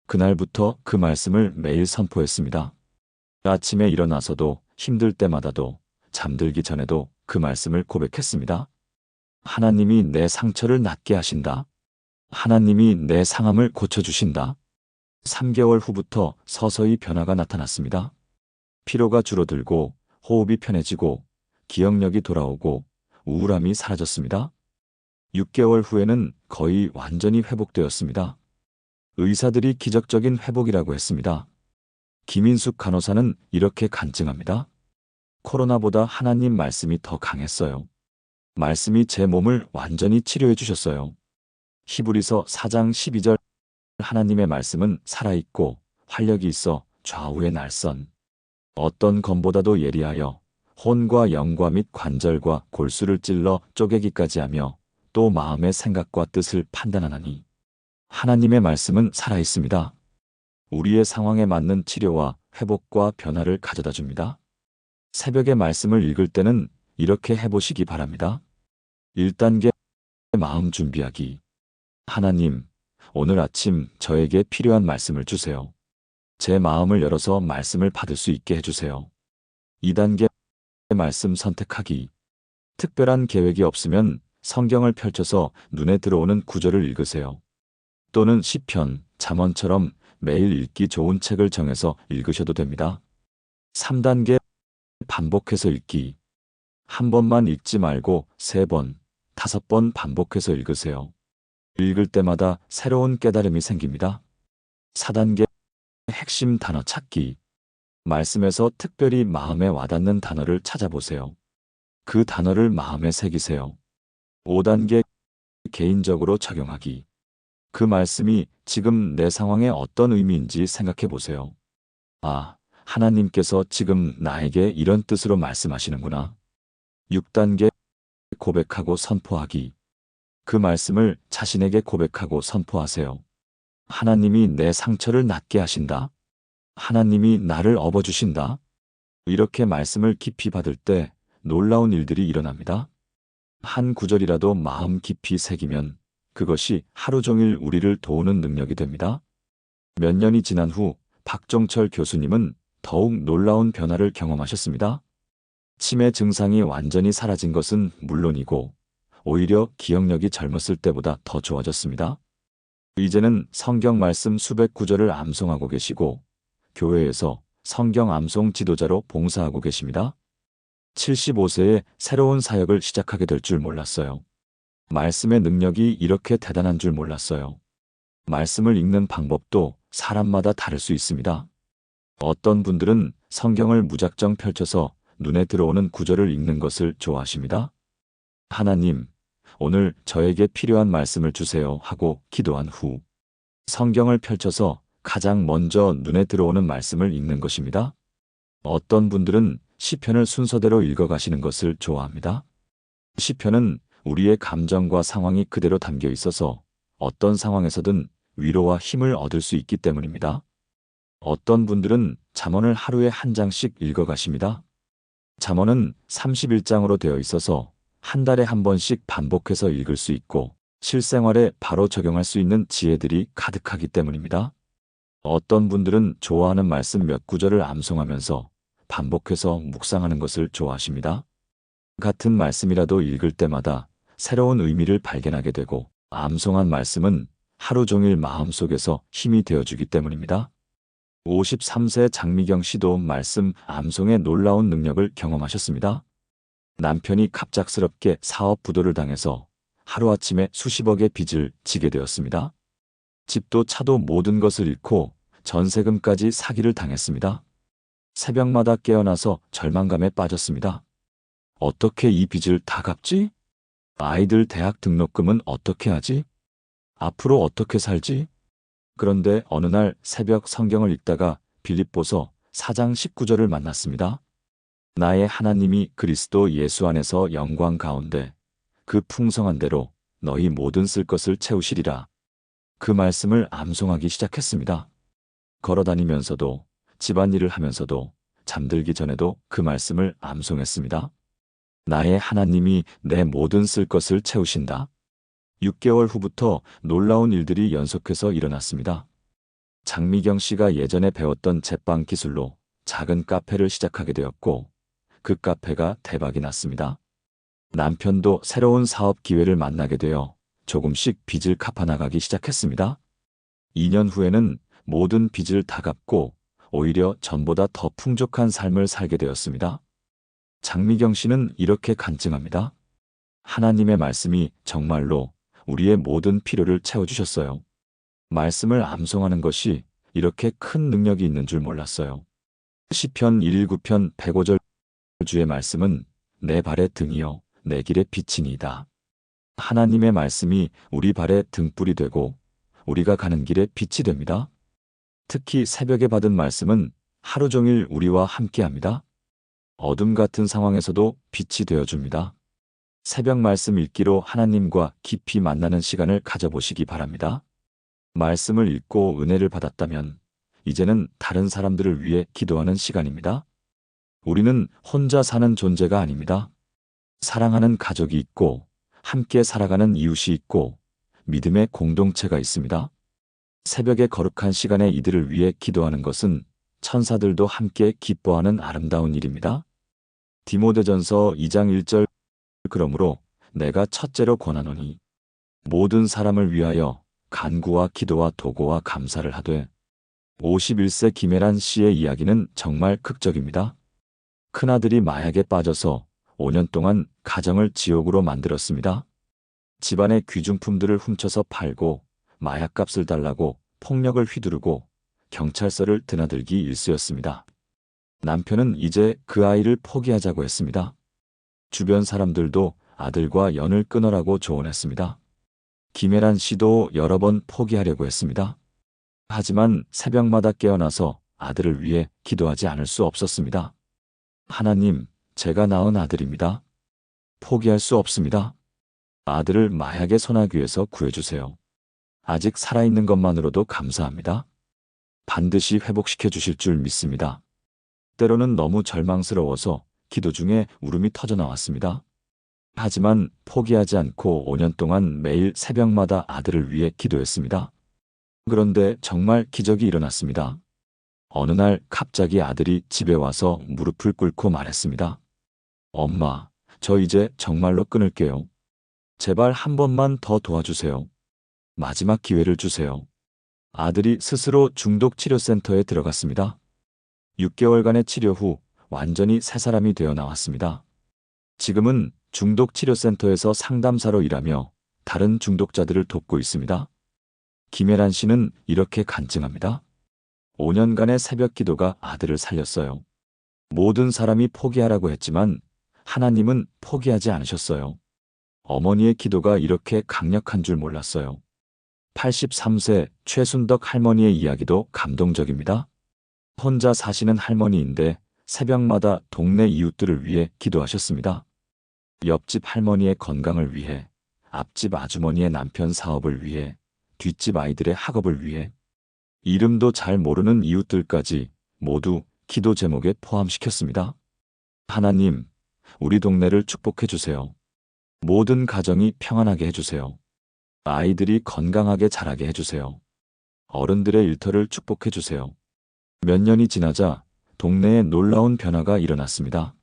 그날부터 그 말씀을 매일 선포했습니다. 아침에 일어나서도 힘들 때마다도 잠들기 전에도 그 말씀을 고백했습니다. 하나님이 내 상처를 낫게 하신다. 하나님이 내 상함을 고쳐주신다. 3개월 후부터 서서히 변화가 나타났습니다. 피로가 줄어들고 호흡이 편해지고 기억력이 돌아오고 우울함이 사라졌습니다. 6개월 후에는 거의 완전히 회복되었습니다. 의사들이 기적적인 회복이라고 했습니다. 김인숙 간호사는 이렇게 간증합니다. 코로나보다 하나님 말씀이 더 강했어요. 말씀이 제 몸을 완전히 치료해 주셨어요. 히브리서 4장 12절 하나님의 말씀은 살아있고 활력이 있어 좌우의 날선 어떤 검보다도 예리하여 혼과 영과 및 관절과 골수를 찔러 쪼개기까지 하며 또 마음의 생각과 뜻을 판단하나니 하나님의 말씀은 살아있습니다. 우리의 상황에 맞는 치료와 회복과 변화를 가져다 줍니다. 새벽에 말씀을 읽을 때는 이렇게 해보시기 바랍니다. 1단계 마음 준비하기. 하나님, 오늘 아침 저에게 필요한 말씀을 주세요. 제 마음을 열어서 말씀을 받을 수 있게 해주세요. 2단계 말씀 선택하기. 특별한 계획이 없으면 성경을 펼쳐서 눈에 들어오는 구절을 읽으세요. 또는 시편, 잠언처럼 매일 읽기 좋은 책을 정해서 읽으셔도 됩니다. 3단계 반복해서 읽기. 한 번만 읽지 말고 3번, 5번 반복해서 읽으세요. 읽을 때마다 새로운 깨달음이 생깁니다. 4단계 핵심 단어 찾기. 말씀에서 특별히 마음에 와닿는 단어를 찾아보세요. 그 단어를 마음에 새기세요. 5단계 개인적으로 적용하기. 그 말씀이 지금 내 상황에 어떤 의미인지 생각해 보세요. 아, 하나님께서 지금 나에게 이런 뜻으로 말씀하시는구나. 6단계 고백하고 선포하기. 그 말씀을 자신에게 고백하고 선포하세요. 하나님이 내 상처를 낫게 하신다. 하나님이 나를 업어주신다. 이렇게 말씀을 깊이 받을 때 놀라운 일들이 일어납니다. 한 구절이라도 마음 깊이 새기면 그것이 하루 종일 우리를 도우는 능력이 됩니다. 몇 년이 지난 후 박종철 교수님은 더욱 놀라운 변화를 경험하셨습니다. 치매 증상이 완전히 사라진 것은 물론이고 오히려 기억력이 젊었을 때보다 더 좋아졌습니다. 이제는 성경 말씀 수백 구절을 암송하고 계시고 교회에서 성경 암송 지도자로 봉사하고 계십니다. 75세에 새로운 사역을 시작하게 될 줄 몰랐어요. 말씀의 능력이 이렇게 대단한 줄 몰랐어요. 말씀을 읽는 방법도 사람마다 다를 수 있습니다. 어떤 분들은 성경을 무작정 펼쳐서 눈에 들어오는 구절을 읽는 것을 좋아하십니다. 하나님, 오늘 저에게 필요한 말씀을 주세요 하고 기도한 후 성경을 펼쳐서 가장 먼저 눈에 들어오는 말씀을 읽는 것입니다. 어떤 분들은 시편을 순서대로 읽어가시는 것을 좋아합니다. 시편은 우리의 감정과 상황이 그대로 담겨 있어서 어떤 상황에서든 위로와 힘을 얻을 수 있기 때문입니다. 어떤 분들은 잠언을 하루에 한 장씩 읽어가십니다. 잠언은 31장으로 되어 있어서 한 달에 한 번씩 반복해서 읽을 수 있고 실생활에 바로 적용할 수 있는 지혜들이 가득하기 때문입니다. 어떤 분들은 좋아하는 말씀 몇 구절을 암송하면서 반복해서 묵상하는 것을 좋아하십니다. 같은 말씀이라도 읽을 때마다 새로운 의미를 발견하게 되고 암송한 말씀은 하루 종일 마음속에서 힘이 되어주기 때문입니다. 53세 장미경 씨도 말씀 암송의 놀라운 능력을 경험하셨습니다. 남편이 갑작스럽게 사업 부도를 당해서 하루아침에 수십억의 빚을 지게 되었습니다. 집도 차도 모든 것을 잃고 전세금까지 사기를 당했습니다. 새벽마다 깨어나서 절망감에 빠졌습니다. 어떻게 이 빚을 다 갚지? 아이들 대학 등록금은 어떻게 하지? 앞으로 어떻게 살지? 그런데 어느 날 새벽 성경을 읽다가 빌립보서 4장 19절을 만났습니다. 나의 하나님이 그리스도 예수 안에서 영광 가운데 그 풍성한 대로 너희 모든 쓸 것을 채우시리라. 그 말씀을 암송하기 시작했습니다. 걸어다니면서도 집안일을 하면서도 잠들기 전에도 그 말씀을 암송했습니다. 나의 하나님이 내 모든 쓸 것을 채우신다. 6개월 후부터 놀라운 일들이 연속해서 일어났습니다. 장미경 씨가 예전에 배웠던 제빵 기술로 작은 카페를 시작하게 되었고 그 카페가 대박이 났습니다. 남편도 새로운 사업 기회를 만나게 되어 조금씩 빚을 갚아나가기 시작했습니다. 2년 후에는 모든 빚을 다 갚고 오히려 전보다 더 풍족한 삶을 살게 되었습니다. 장미경 씨는 이렇게 간증합니다. 하나님의 말씀이 정말로 우리의 모든 필요를 채워주셨어요. 말씀을 암송하는 것이 이렇게 큰 능력이 있는 줄 몰랐어요. 시편 119편 105절 주의 말씀은 내 발의 등이요 내 길의 빛이니이다. 하나님의 말씀이 우리 발의 등불이 되고 우리가 가는 길에 빛이 됩니다. 특히 새벽에 받은 말씀은 하루 종일 우리와 함께합니다. 어둠 같은 상황에서도 빛이 되어줍니다. 새벽 말씀 읽기로 하나님과 깊이 만나는 시간을 가져보시기 바랍니다. 말씀을 읽고 은혜를 받았다면 이제는 다른 사람들을 위해 기도하는 시간입니다. 우리는 혼자 사는 존재가 아닙니다. 사랑하는 가족이 있고 함께 살아가는 이웃이 있고 믿음의 공동체가 있습니다. 새벽의 거룩한 시간에 이들을 위해 기도하는 것은 천사들도 함께 기뻐하는 아름다운 일입니다. 디모데전서 2장 1절 그러므로 내가 첫째로 권하노니 모든 사람을 위하여 간구와 기도와 도고와 감사를 하되 51세 김혜란 씨의 이야기는 정말 극적입니다. 큰아들이 마약에 빠져서 5년 동안 가정을 지옥으로 만들었습니다. 집안의 귀중품들을 훔쳐서 팔고 마약값을 달라고 폭력을 휘두르고 경찰서를 드나들기 일쑤였습니다. 남편은 이제 그 아이를 포기하자고 했습니다. 주변 사람들도 아들과 연을 끊으라고 조언했습니다. 김혜란 씨도 여러 번 포기하려고 했습니다. 하지만 새벽마다 깨어나서 아들을 위해 기도하지 않을 수 없었습니다. 하나님, 제가 낳은 아들입니다. 포기할 수 없습니다. 아들을 마약의 소나기에서 구해주세요. 아직 살아있는 것만으로도 감사합니다. 반드시 회복시켜 주실 줄 믿습니다. 때로는 너무 절망스러워서 기도 중에 울음이 터져 나왔습니다. 하지만 포기하지 않고 5년 동안 매일 새벽마다 아들을 위해 기도했습니다. 그런데 정말 기적이 일어났습니다. 어느 날 갑자기 아들이 집에 와서 무릎을 꿇고 말했습니다. 엄마, 저 이제 정말로 끊을게요. 제발 한 번만 더 도와주세요. 마지막 기회를 주세요. 아들이 스스로 중독치료센터에 들어갔습니다. 6개월간의 치료 후 완전히 새 사람이 되어 나왔습니다. 지금은 중독치료센터에서 상담사로 일하며 다른 중독자들을 돕고 있습니다. 김혜란 씨는 이렇게 간증합니다. 5년간의 새벽 기도가 아들을 살렸어요. 모든 사람이 포기하라고 했지만 하나님은 포기하지 않으셨어요. 어머니의 기도가 이렇게 강력한 줄 몰랐어요. 83세 최순덕 할머니의 이야기도 감동적입니다. 혼자 사시는 할머니인데 새벽마다 동네 이웃들을 위해 기도하셨습니다. 옆집 할머니의 건강을 위해, 앞집 아주머니의 남편 사업을 위해, 뒷집 아이들의 학업을 위해, 이름도 잘 모르는 이웃들까지 모두 기도 제목에 포함시켰습니다. 하나님, 우리 동네를 축복해 주세요. 모든 가정이 평안하게 해주세요. 아이들이 건강하게 자라게 해주세요. 어른들의 일터를 축복해 주세요. 몇 년이 지나자 동네에 놀라운 변화가 일어났습니다.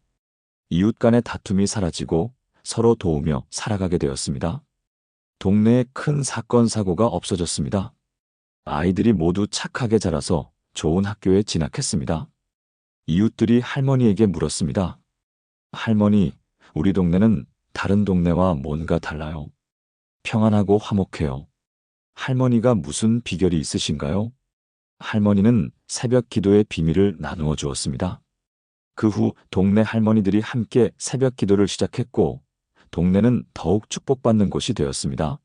이웃 간의 다툼이 사라지고 서로 도우며 살아가게 되었습니다. 동네에 큰 사건 사고가 없어졌습니다. 아이들이 모두 착하게 자라서 좋은 학교에 진학했습니다. 이웃들이 할머니에게 물었습니다. 할머니, 우리 동네는 다른 동네와 뭔가 달라요. 평안하고 화목해요. 할머니가 무슨 비결이 있으신가요? 할머니는 새벽 기도의 비밀을 나누어 주었습니다. 그 후 동네 할머니들이 함께 새벽 기도를 시작했고 동네는 더욱 축복받는 곳이 되었습니다.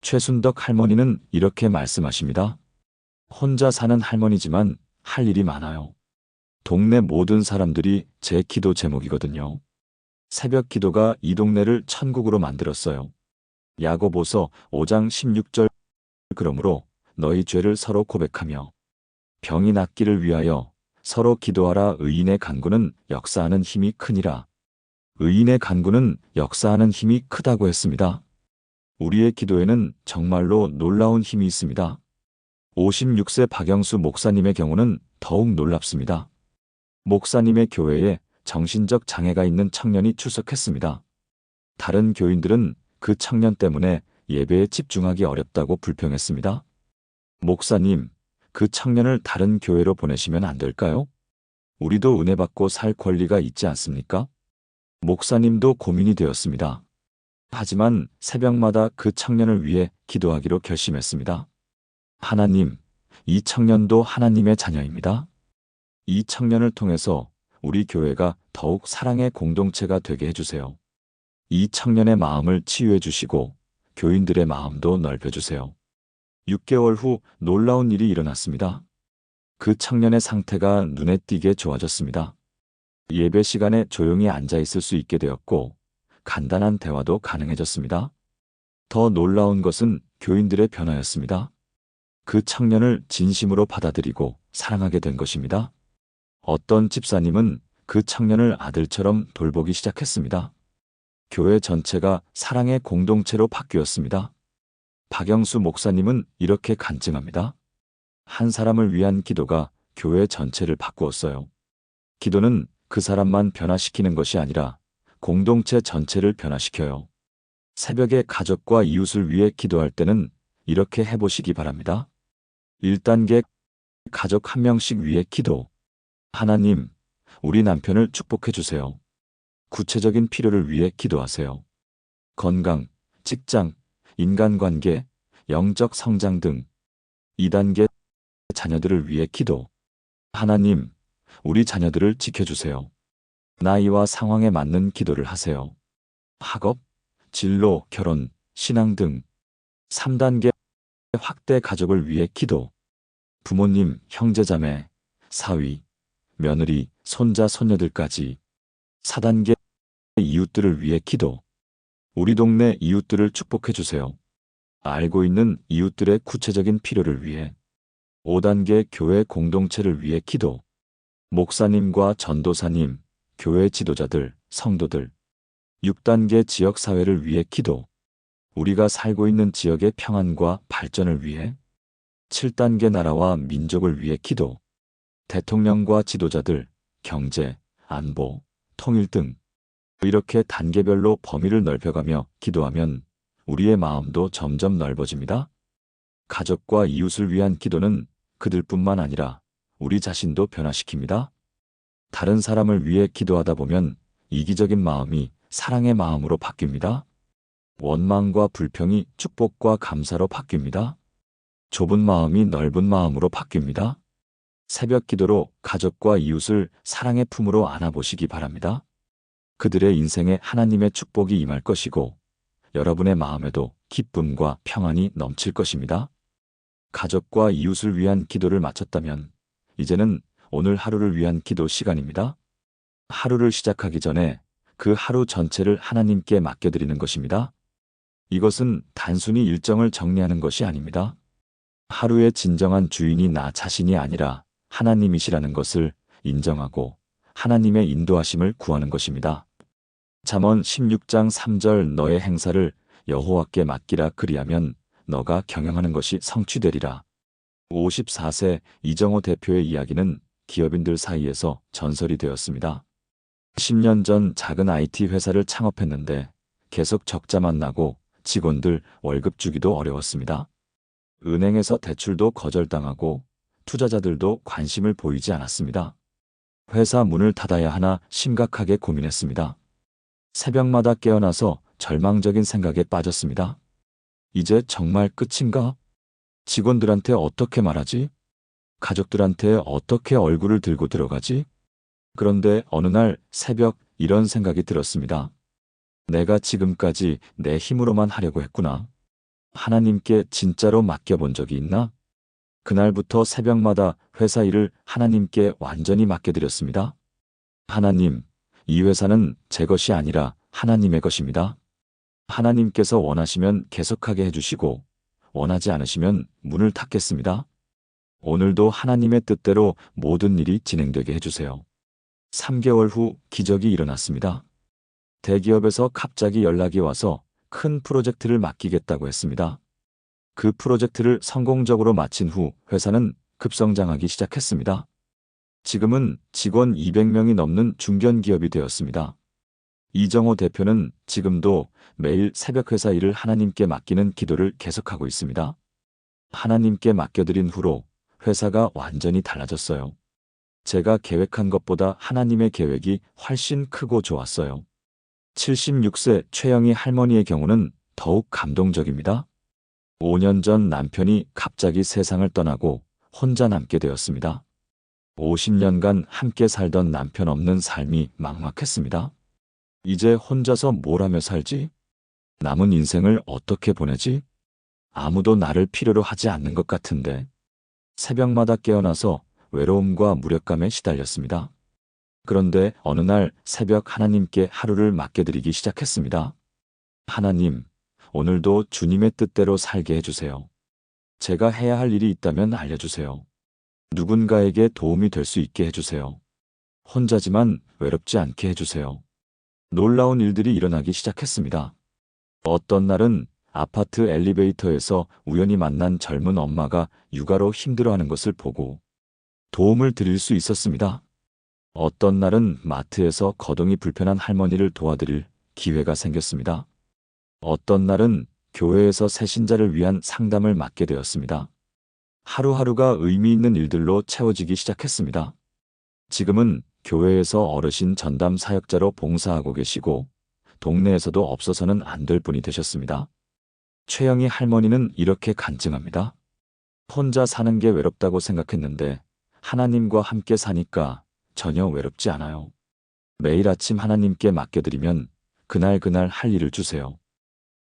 최순덕 할머니는 이렇게 말씀하십니다. 혼자 사는 할머니지만 할 일이 많아요. 동네 모든 사람들이 제 기도 제목이거든요. 새벽 기도가 이 동네를 천국으로 만들었어요. 야고보서 5장 16절 그러므로 너희 죄를 서로 고백하며 병이 낫기를 위하여 서로 기도하라. 의인의 간구는 역사하는 힘이 크니라. 의인의 간구는 역사하는 힘이 크다고 했습니다. 우리의 기도에는 정말로 놀라운 힘이 있습니다. 56세 박영수 목사님의 경우는 더욱 놀랍습니다. 목사님의 교회에 정신적 장애가 있는 청년이 출석했습니다. 다른 교인들은 그 청년 때문에 예배에 집중하기 어렵다고 불평했습니다. 목사님, 그 청년을 다른 교회로 보내시면 안 될까요? 우리도 은혜 받고 살 권리가 있지 않습니까? 목사님도 고민이 되었습니다. 하지만 새벽마다 그 청년을 위해 기도하기로 결심했습니다. 하나님, 이 청년도 하나님의 자녀입니다. 이 청년을 통해서 우리 교회가 더욱 사랑의 공동체가 되게 해주세요. 이 청년의 마음을 치유해 주시고 교인들의 마음도 넓혀주세요. 6개월 후 놀라운 일이 일어났습니다. 그 청년의 상태가 눈에 띄게 좋아졌습니다. 예배 시간에 조용히 앉아 있을 수 있게 되었고 간단한 대화도 가능해졌습니다. 더 놀라운 것은 교인들의 변화였습니다. 그 청년을 진심으로 받아들이고 사랑하게 된 것입니다. 어떤 집사님은 그 청년을 아들처럼 돌보기 시작했습니다. 교회 전체가 사랑의 공동체로 바뀌었습니다. 박영수 목사님은 이렇게 간증합니다. 한 사람을 위한 기도가 교회 전체를 바꾸었어요. 기도는 그 사람만 변화시키는 것이 아니라 공동체 전체를 변화시켜요. 새벽에 가족과 이웃을 위해 기도할 때는 이렇게 해보시기 바랍니다. 1단계 가족 한 명씩 위해 기도. 하나님, 우리 남편을 축복해 주세요. 구체적인 필요를 위해 기도하세요. 건강, 직장, 인간관계, 영적 성장 등. 2단계 자녀들을 위해 기도. 하나님, 우리 자녀들을 지켜주세요. 나이와 상황에 맞는 기도를 하세요. 학업, 진로, 결혼, 신앙 등. 3단계 확대 가족을 위해 기도. 부모님, 형제자매, 사위, 며느리, 손자, 손녀들까지. 4단계 이웃들을 위해 기도. 우리 동네 이웃들을 축복해 주세요. 알고 있는 이웃들의 구체적인 필요를 위해. 5단계 교회 공동체를 위해 기도. 목사님과 전도사님, 교회 지도자들, 성도들. 6단계 지역사회를 위해 기도. 우리가 살고 있는 지역의 평안과 발전을 위해. 7단계 나라와 민족을 위해 기도. 대통령과 지도자들, 경제, 안보, 통일 등. 이렇게 단계별로 범위를 넓혀가며 기도하면 우리의 마음도 점점 넓어집니다. 가족과 이웃을 위한 기도는 그들뿐만 아니라 우리 자신도 변화시킵니다. 다른 사람을 위해 기도하다 보면 이기적인 마음이 사랑의 마음으로 바뀝니다. 원망과 불평이 축복과 감사로 바뀝니다. 좁은 마음이 넓은 마음으로 바뀝니다. 새벽 기도로 가족과 이웃을 사랑의 품으로 안아보시기 바랍니다. 그들의 인생에 하나님의 축복이 임할 것이고 여러분의 마음에도 기쁨과 평안이 넘칠 것입니다. 가족과 이웃을 위한 기도를 마쳤다면 이제는 오늘 하루를 위한 기도 시간입니다. 하루를 시작하기 전에 그 하루 전체를 하나님께 맡겨드리는 것입니다. 이것은 단순히 일정을 정리하는 것이 아닙니다. 하루의 진정한 주인이 나 자신이 아니라 하나님이시라는 것을 인정하고 하나님의 인도하심을 구하는 것입니다. 잠언 16장 3절 너의 행사를 여호와께 맡기라 그리하면 너가 경영하는 것이 성취되리라. 54세 이정호 대표의 이야기는 기업인들 사이에서 전설이 되었습니다. 10년 전 작은 IT 회사를 창업했는데 계속 적자만 나고 직원들 월급 주기도 어려웠습니다. 은행에서 대출도 거절당하고 투자자들도 관심을 보이지 않았습니다. 회사 문을 닫아야 하나 심각하게 고민했습니다. 새벽마다 깨어나서 절망적인 생각에 빠졌습니다. 이제 정말 끝인가? 직원들한테 어떻게 말하지? 가족들한테 어떻게 얼굴을 들고 들어가지? 그런데 어느 날 새벽 이런 생각이 들었습니다. 내가 지금까지 내 힘으로만 하려고 했구나. 하나님께 진짜로 맡겨본 적이 있나? 그날부터 새벽마다 회사 일을 하나님께 완전히 맡겨드렸습니다. 하나님, 이 회사는 제 것이 아니라 하나님의 것입니다. 하나님께서 원하시면 계속하게 해주시고 원하지 않으시면 문을 닫겠습니다. 오늘도 하나님의 뜻대로 모든 일이 진행되게 해주세요. 3개월 후 기적이 일어났습니다. 대기업에서 갑자기 연락이 와서 큰 프로젝트를 맡기겠다고 했습니다. 그 프로젝트를 성공적으로 마친 후 회사는 급성장하기 시작했습니다. 지금은 직원 200명이 넘는 중견기업이 되었습니다. 이정호 대표는 지금도 매일 새벽 회사 일을 하나님께 맡기는 기도를 계속하고 있습니다. 하나님께 맡겨드린 후로 회사가 완전히 달라졌어요. 제가 계획한 것보다 하나님의 계획이 훨씬 크고 좋았어요. 76세 최영희 할머니의 경우는 더욱 감동적입니다. 5년 전 남편이 갑자기 세상을 떠나고 혼자 남게 되었습니다. 50년간 함께 살던 남편 없는 삶이 막막했습니다. 이제 혼자서 뭘 하며 살지? 남은 인생을 어떻게 보내지? 아무도 나를 필요로 하지 않는 것 같은데. 새벽마다 깨어나서 외로움과 무력감에 시달렸습니다. 그런데 어느 날 새벽 하나님께 하루를 맡겨드리기 시작했습니다. 하나님, 오늘도 주님의 뜻대로 살게 해주세요. 제가 해야 할 일이 있다면 알려주세요. 누군가에게 도움이 될 수 있게 해주세요. 혼자지만 외롭지 않게 해주세요. 놀라운 일들이 일어나기 시작했습니다. 어떤 날은 아파트 엘리베이터에서 우연히 만난 젊은 엄마가 육아로 힘들어하는 것을 보고 도움을 드릴 수 있었습니다. 어떤 날은 마트에서 거동이 불편한 할머니를 도와드릴 기회가 생겼습니다. 어떤 날은 교회에서 새신자를 위한 상담을 맡게 되었습니다. 하루하루가 의미 있는 일들로 채워지기 시작했습니다. 지금은 교회에서 어르신 전담 사역자로 봉사하고 계시고 동네에서도 없어서는 안 될 분이 되셨습니다. 최영희 할머니는 이렇게 간증합니다. 혼자 사는 게 외롭다고 생각했는데 하나님과 함께 사니까 전혀 외롭지 않아요. 매일 아침 하나님께 맡겨드리면 그날 할 일을 주세요.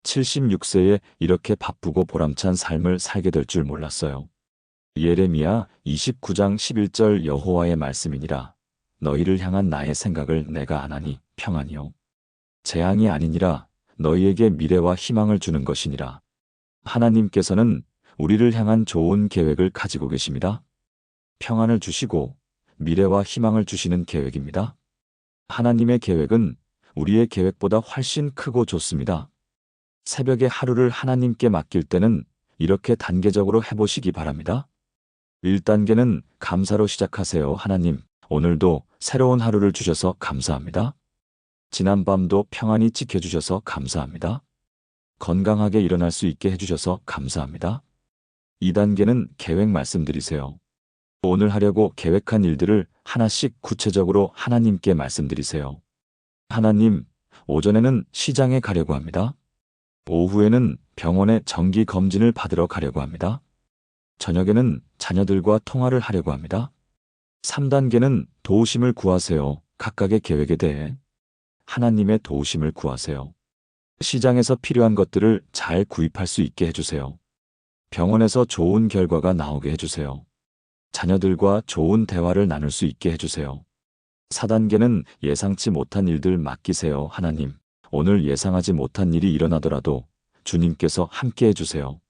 76세에 이렇게 바쁘고 보람찬 삶을 살게 될 줄 몰랐어요. 예레미야 29장 11절 여호와의 말씀이니라. 너희를 향한 나의 생각을 내가 아나니 평안이요. 재앙이 아니니라. 너희에게 미래와 희망을 주는 것이니라. 하나님께서는 우리를 향한 좋은 계획을 가지고 계십니다. 평안을 주시고 미래와 희망을 주시는 계획입니다. 하나님의 계획은 우리의 계획보다 훨씬 크고 좋습니다. 새벽에 하루를 하나님께 맡길 때는 이렇게 단계적으로 해보시기 바랍니다. 1단계는 감사로 시작하세요. 하나님, 오늘도 새로운 하루를 주셔서 감사합니다. 지난밤도 평안히 지켜주셔서 감사합니다. 건강하게 일어날 수 있게 해주셔서 감사합니다. 2단계는 계획 말씀드리세요. 오늘 하려고 계획한 일들을 하나씩 구체적으로 하나님께 말씀드리세요. 하나님, 오전에는 시장에 가려고 합니다. 오후에는 병원에 정기 검진을 받으러 가려고 합니다. 저녁에는 자녀들과 통화를 하려고 합니다. 3단계는 도우심을 구하세요. 각각의 계획에 대해 하나님의 도우심을 구하세요. 시장에서 필요한 것들을 잘 구입할 수 있게 해주세요. 병원에서 좋은 결과가 나오게 해주세요. 자녀들과 좋은 대화를 나눌 수 있게 해주세요. 4단계는 예상치 못한 일들 맡기세요. 하나님, 오늘 예상하지 못한 일이 일어나더라도 주님께서 함께 해주세요.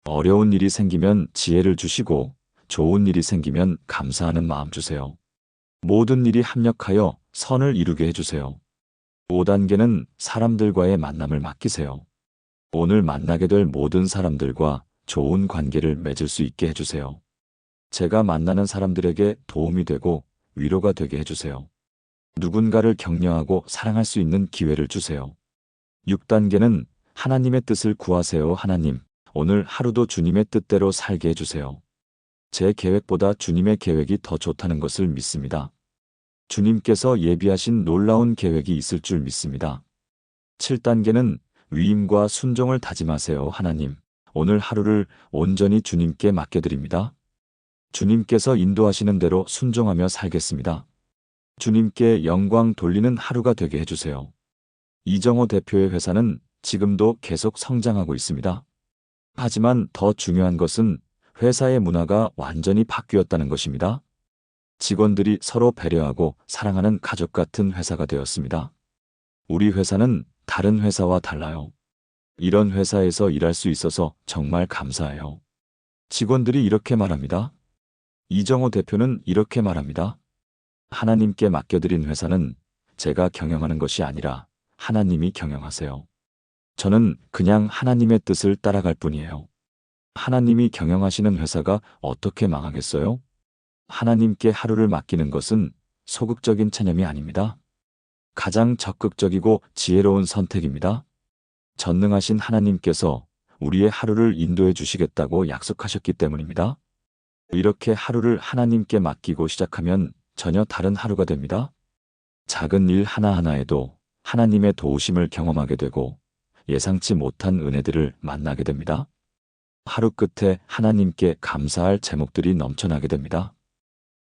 어려운 일이 생기면 지혜를 주시고 좋은 일이 생기면 감사하는 마음 주세요. 모든 일이 합력하여 선을 이루게 해주세요. 5단계는 사람들과의 만남을 맡기세요. 오늘 만나게 될 모든 사람들과 좋은 관계를 맺을 수 있게 해주세요. 제가 만나는 사람들에게 도움이 되고 위로가 되게 해주세요. 누군가를 격려하고 사랑할 수 있는 기회를 주세요. 6단계는 하나님의 뜻을 구하세요. 하나님, 오늘 하루도 주님의 뜻대로 살게 해주세요. 제 계획보다 주님의 계획이 더 좋다는 것을 믿습니다. 주님께서 예비하신 놀라운 계획이 있을 줄 믿습니다. 7단계는 위임과 순종을 다짐하세요. 하나님, 오늘 하루를 온전히 주님께 맡겨드립니다. 주님께서 인도하시는 대로 순종하며 살겠습니다. 주님께 영광 돌리는 하루가 되게 해주세요. 이정호 대표의 회사는 지금도 계속 성장하고 있습니다. 하지만 더 중요한 것은 회사의 문화가 완전히 바뀌었다는 것입니다. 직원들이 서로 배려하고 사랑하는 가족 같은 회사가 되었습니다. 우리 회사는 다른 회사와 달라요. 이런 회사에서 일할 수 있어서 정말 감사해요. 직원들이 이렇게 말합니다. 이정호 대표는 이렇게 말합니다. 하나님께 맡겨드린 회사는 제가 경영하는 것이 아니라 하나님이 경영하세요. 저는 그냥 하나님의 뜻을 따라갈 뿐이에요. 하나님이 경영하시는 회사가 어떻게 망하겠어요? 하나님께 하루를 맡기는 것은 소극적인 체념이 아닙니다. 가장 적극적이고 지혜로운 선택입니다. 전능하신 하나님께서 우리의 하루를 인도해 주시겠다고 약속하셨기 때문입니다. 이렇게 하루를 하나님께 맡기고 시작하면 전혀 다른 하루가 됩니다. 작은 일 하나하나에도 하나님의 도우심을 경험하게 되고 예상치 못한 은혜들을 만나게 됩니다. 하루 끝에 하나님께 감사할 제목들이 넘쳐나게 됩니다.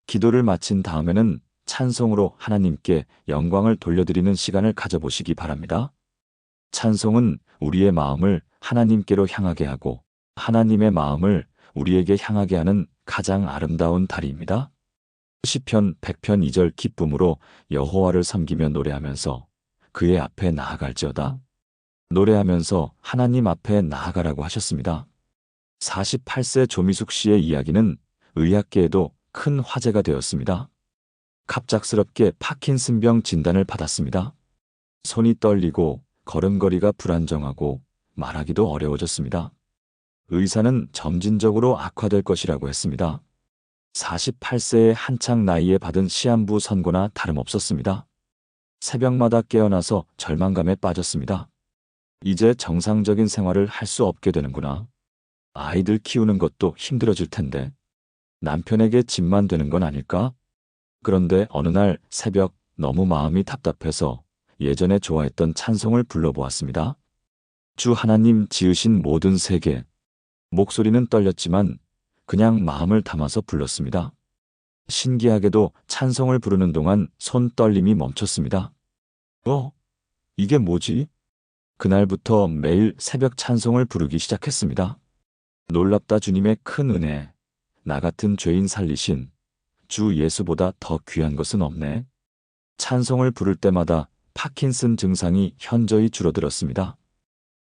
기도를 마친 다음에는 찬송으로 하나님께 영광을 돌려드리는 시간을 가져보시기 바랍니다. 찬송은 우리의 마음을 하나님께로 향하게 하고 하나님의 마음을 우리에게 향하게 하는 가장 아름다운 다리입니다. 시편 100편 2절 기쁨으로 여호와를 섬기며 노래하면서 그의 앞에 나아갈지어다. 노래하면서 하나님 앞에 나아가라고 하셨습니다. 48세 조미숙 씨의 이야기는 의학계에도 큰 화제가 되었습니다. 갑작스럽게 파킨슨병 진단을 받았습니다. 손이 떨리고 걸음걸이가 불안정하고 말하기도 어려워졌습니다. 의사는 점진적으로 악화될 것이라고 했습니다. 48세의 한창 나이에 받은 시한부 선고나 다름없었습니다. 새벽마다 깨어나서 절망감에 빠졌습니다. 이제 정상적인 생활을 할 수 없게 되는구나. 아이들 키우는 것도 힘들어질 텐데 남편에게 짐만 되는 건 아닐까? 그런데 어느 날 새벽 너무 마음이 답답해서 예전에 좋아했던 찬송을 불러보았습니다. 주 하나님 지으신 모든 세계. 목소리는 떨렸지만 그냥 마음을 담아서 불렀습니다. 신기하게도 찬송을 부르는 동안 손 떨림이 멈췄습니다. 이게 뭐지? 그날부터 매일 새벽 찬송을 부르기 시작했습니다. 놀랍다 주님의 큰 은혜. 나 같은 죄인 살리신 주 예수보다 더 귀한 것은 없네. 찬송을 부를 때마다 파킨슨 증상이 현저히 줄어들었습니다.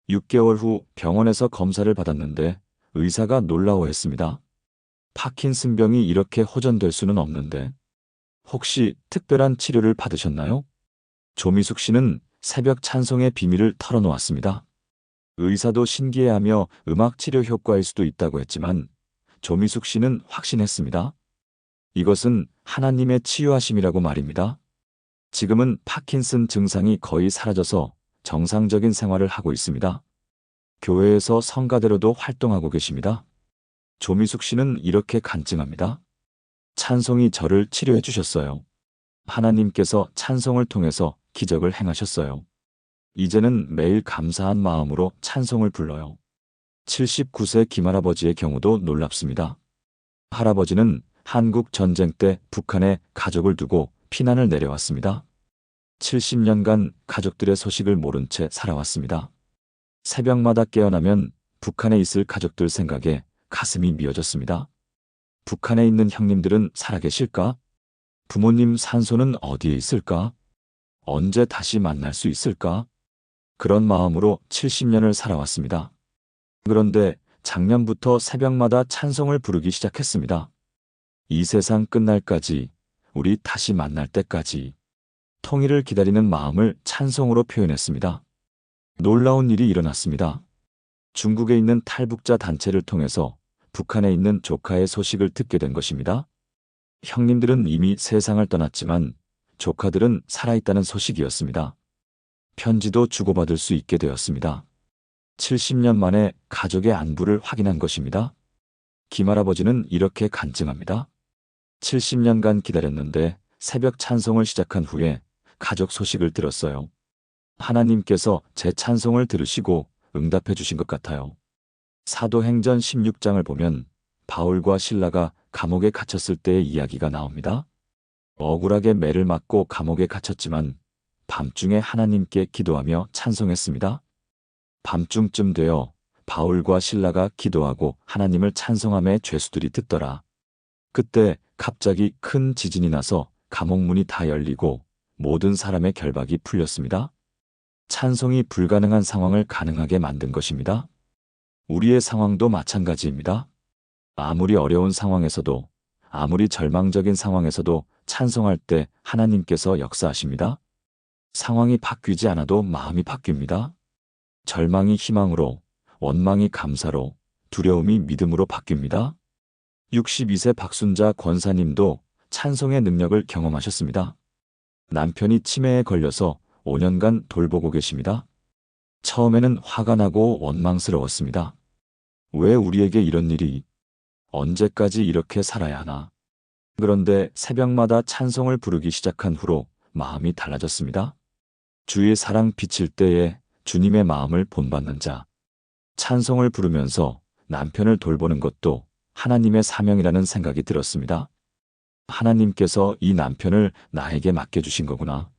6개월 후 병원에서 검사를 받았는데 의사가 놀라워했습니다. 파킨슨병이 이렇게 호전될 수는 없는데 혹시 특별한 치료를 받으셨나요? 조미숙 씨는 새벽 찬송의 비밀을 털어놓았습니다. 의사도 신기해하며 음악 치료 효과일 수도 있다고 했지만 조미숙 씨는 확신했습니다. 이것은 하나님의 치유하심이라고 말입니다. 지금은 파킨슨 증상이 거의 사라져서 정상적인 생활을 하고 있습니다. 교회에서 성가대로도 활동하고 계십니다. 조미숙 씨는 이렇게 간증합니다. 찬송이 저를 치료해 주셨어요. 하나님께서 찬송을 통해서 기적을 행하셨어요. 이제는 매일 감사한 마음으로 찬송을 불러요. 79세 김할아버지의 경우도 놀랍습니다. 할아버지는 한국 전쟁 때 북한에 가족을 두고 피난을 내려왔습니다. 70년간 가족들의 소식을 모른 채 살아왔습니다. 새벽마다 깨어나면 북한에 있을 가족들 생각에 가슴이 미어졌습니다. 북한에 있는 형님들은 살아계실까? 부모님 산소는 어디에 있을까? 언제 다시 만날 수 있을까? 그런 마음으로 70년을 살아왔습니다. 그런데 작년부터 새벽마다 찬송을 부르기 시작했습니다. 이 세상 끝날까지, 우리 다시 만날 때까지 통일을 기다리는 마음을 찬송으로 표현했습니다. 놀라운 일이 일어났습니다. 중국에 있는 탈북자 단체를 통해서 북한에 있는 조카의 소식을 듣게 된 것입니다. 형님들은 이미 세상을 떠났지만 조카들은 살아있다는 소식이었습니다. 편지도 주고받을 수 있게 되었습니다. 70년 만에 가족의 안부를 확인한 것입니다. 김할아버지는 이렇게 간증합니다. 70년간 기다렸는데 새벽 찬송을 시작한 후에 가족 소식을 들었어요. 하나님께서 제 찬송을 들으시고 응답해 주신 것 같아요. 사도행전 16장을 보면 바울과 실라가 감옥에 갇혔을 때의 이야기가 나옵니다. 억울하게 매를 맞고 감옥에 갇혔지만 밤중에 하나님께 기도하며 찬송했습니다. 밤중쯤 되어 바울과 실라가 기도하고 하나님을 찬송함에 죄수들이 듣더라. 그때 갑자기 큰 지진이 나서 감옥문이 다 열리고 모든 사람의 결박이 풀렸습니다. 찬송이 불가능한 상황을 가능하게 만든 것입니다. 우리의 상황도 마찬가지입니다. 아무리 어려운 상황에서도, 아무리 절망적인 상황에서도 찬송할 때 하나님께서 역사하십니다. 상황이 바뀌지 않아도 마음이 바뀝니다. 절망이 희망으로, 원망이 감사로, 두려움이 믿음으로 바뀝니다. 62세 박순자 권사님도 찬송의 능력을 경험하셨습니다. 남편이 치매에 걸려서 5년간 돌보고 계십니다. 처음에는 화가 나고 원망스러웠습니다. 왜 우리에게 이런 일이? 언제까지 이렇게 살아야 하나? 그런데 새벽마다 찬송을 부르기 시작한 후로 마음이 달라졌습니다. 주의 사랑 비칠 때에 주님의 마음을 본받는 자. 찬송을 부르면서 남편을 돌보는 것도 하나님의 사명이라는 생각이 들었습니다. 하나님께서 이 남편을 나에게 맡겨주신 거구나.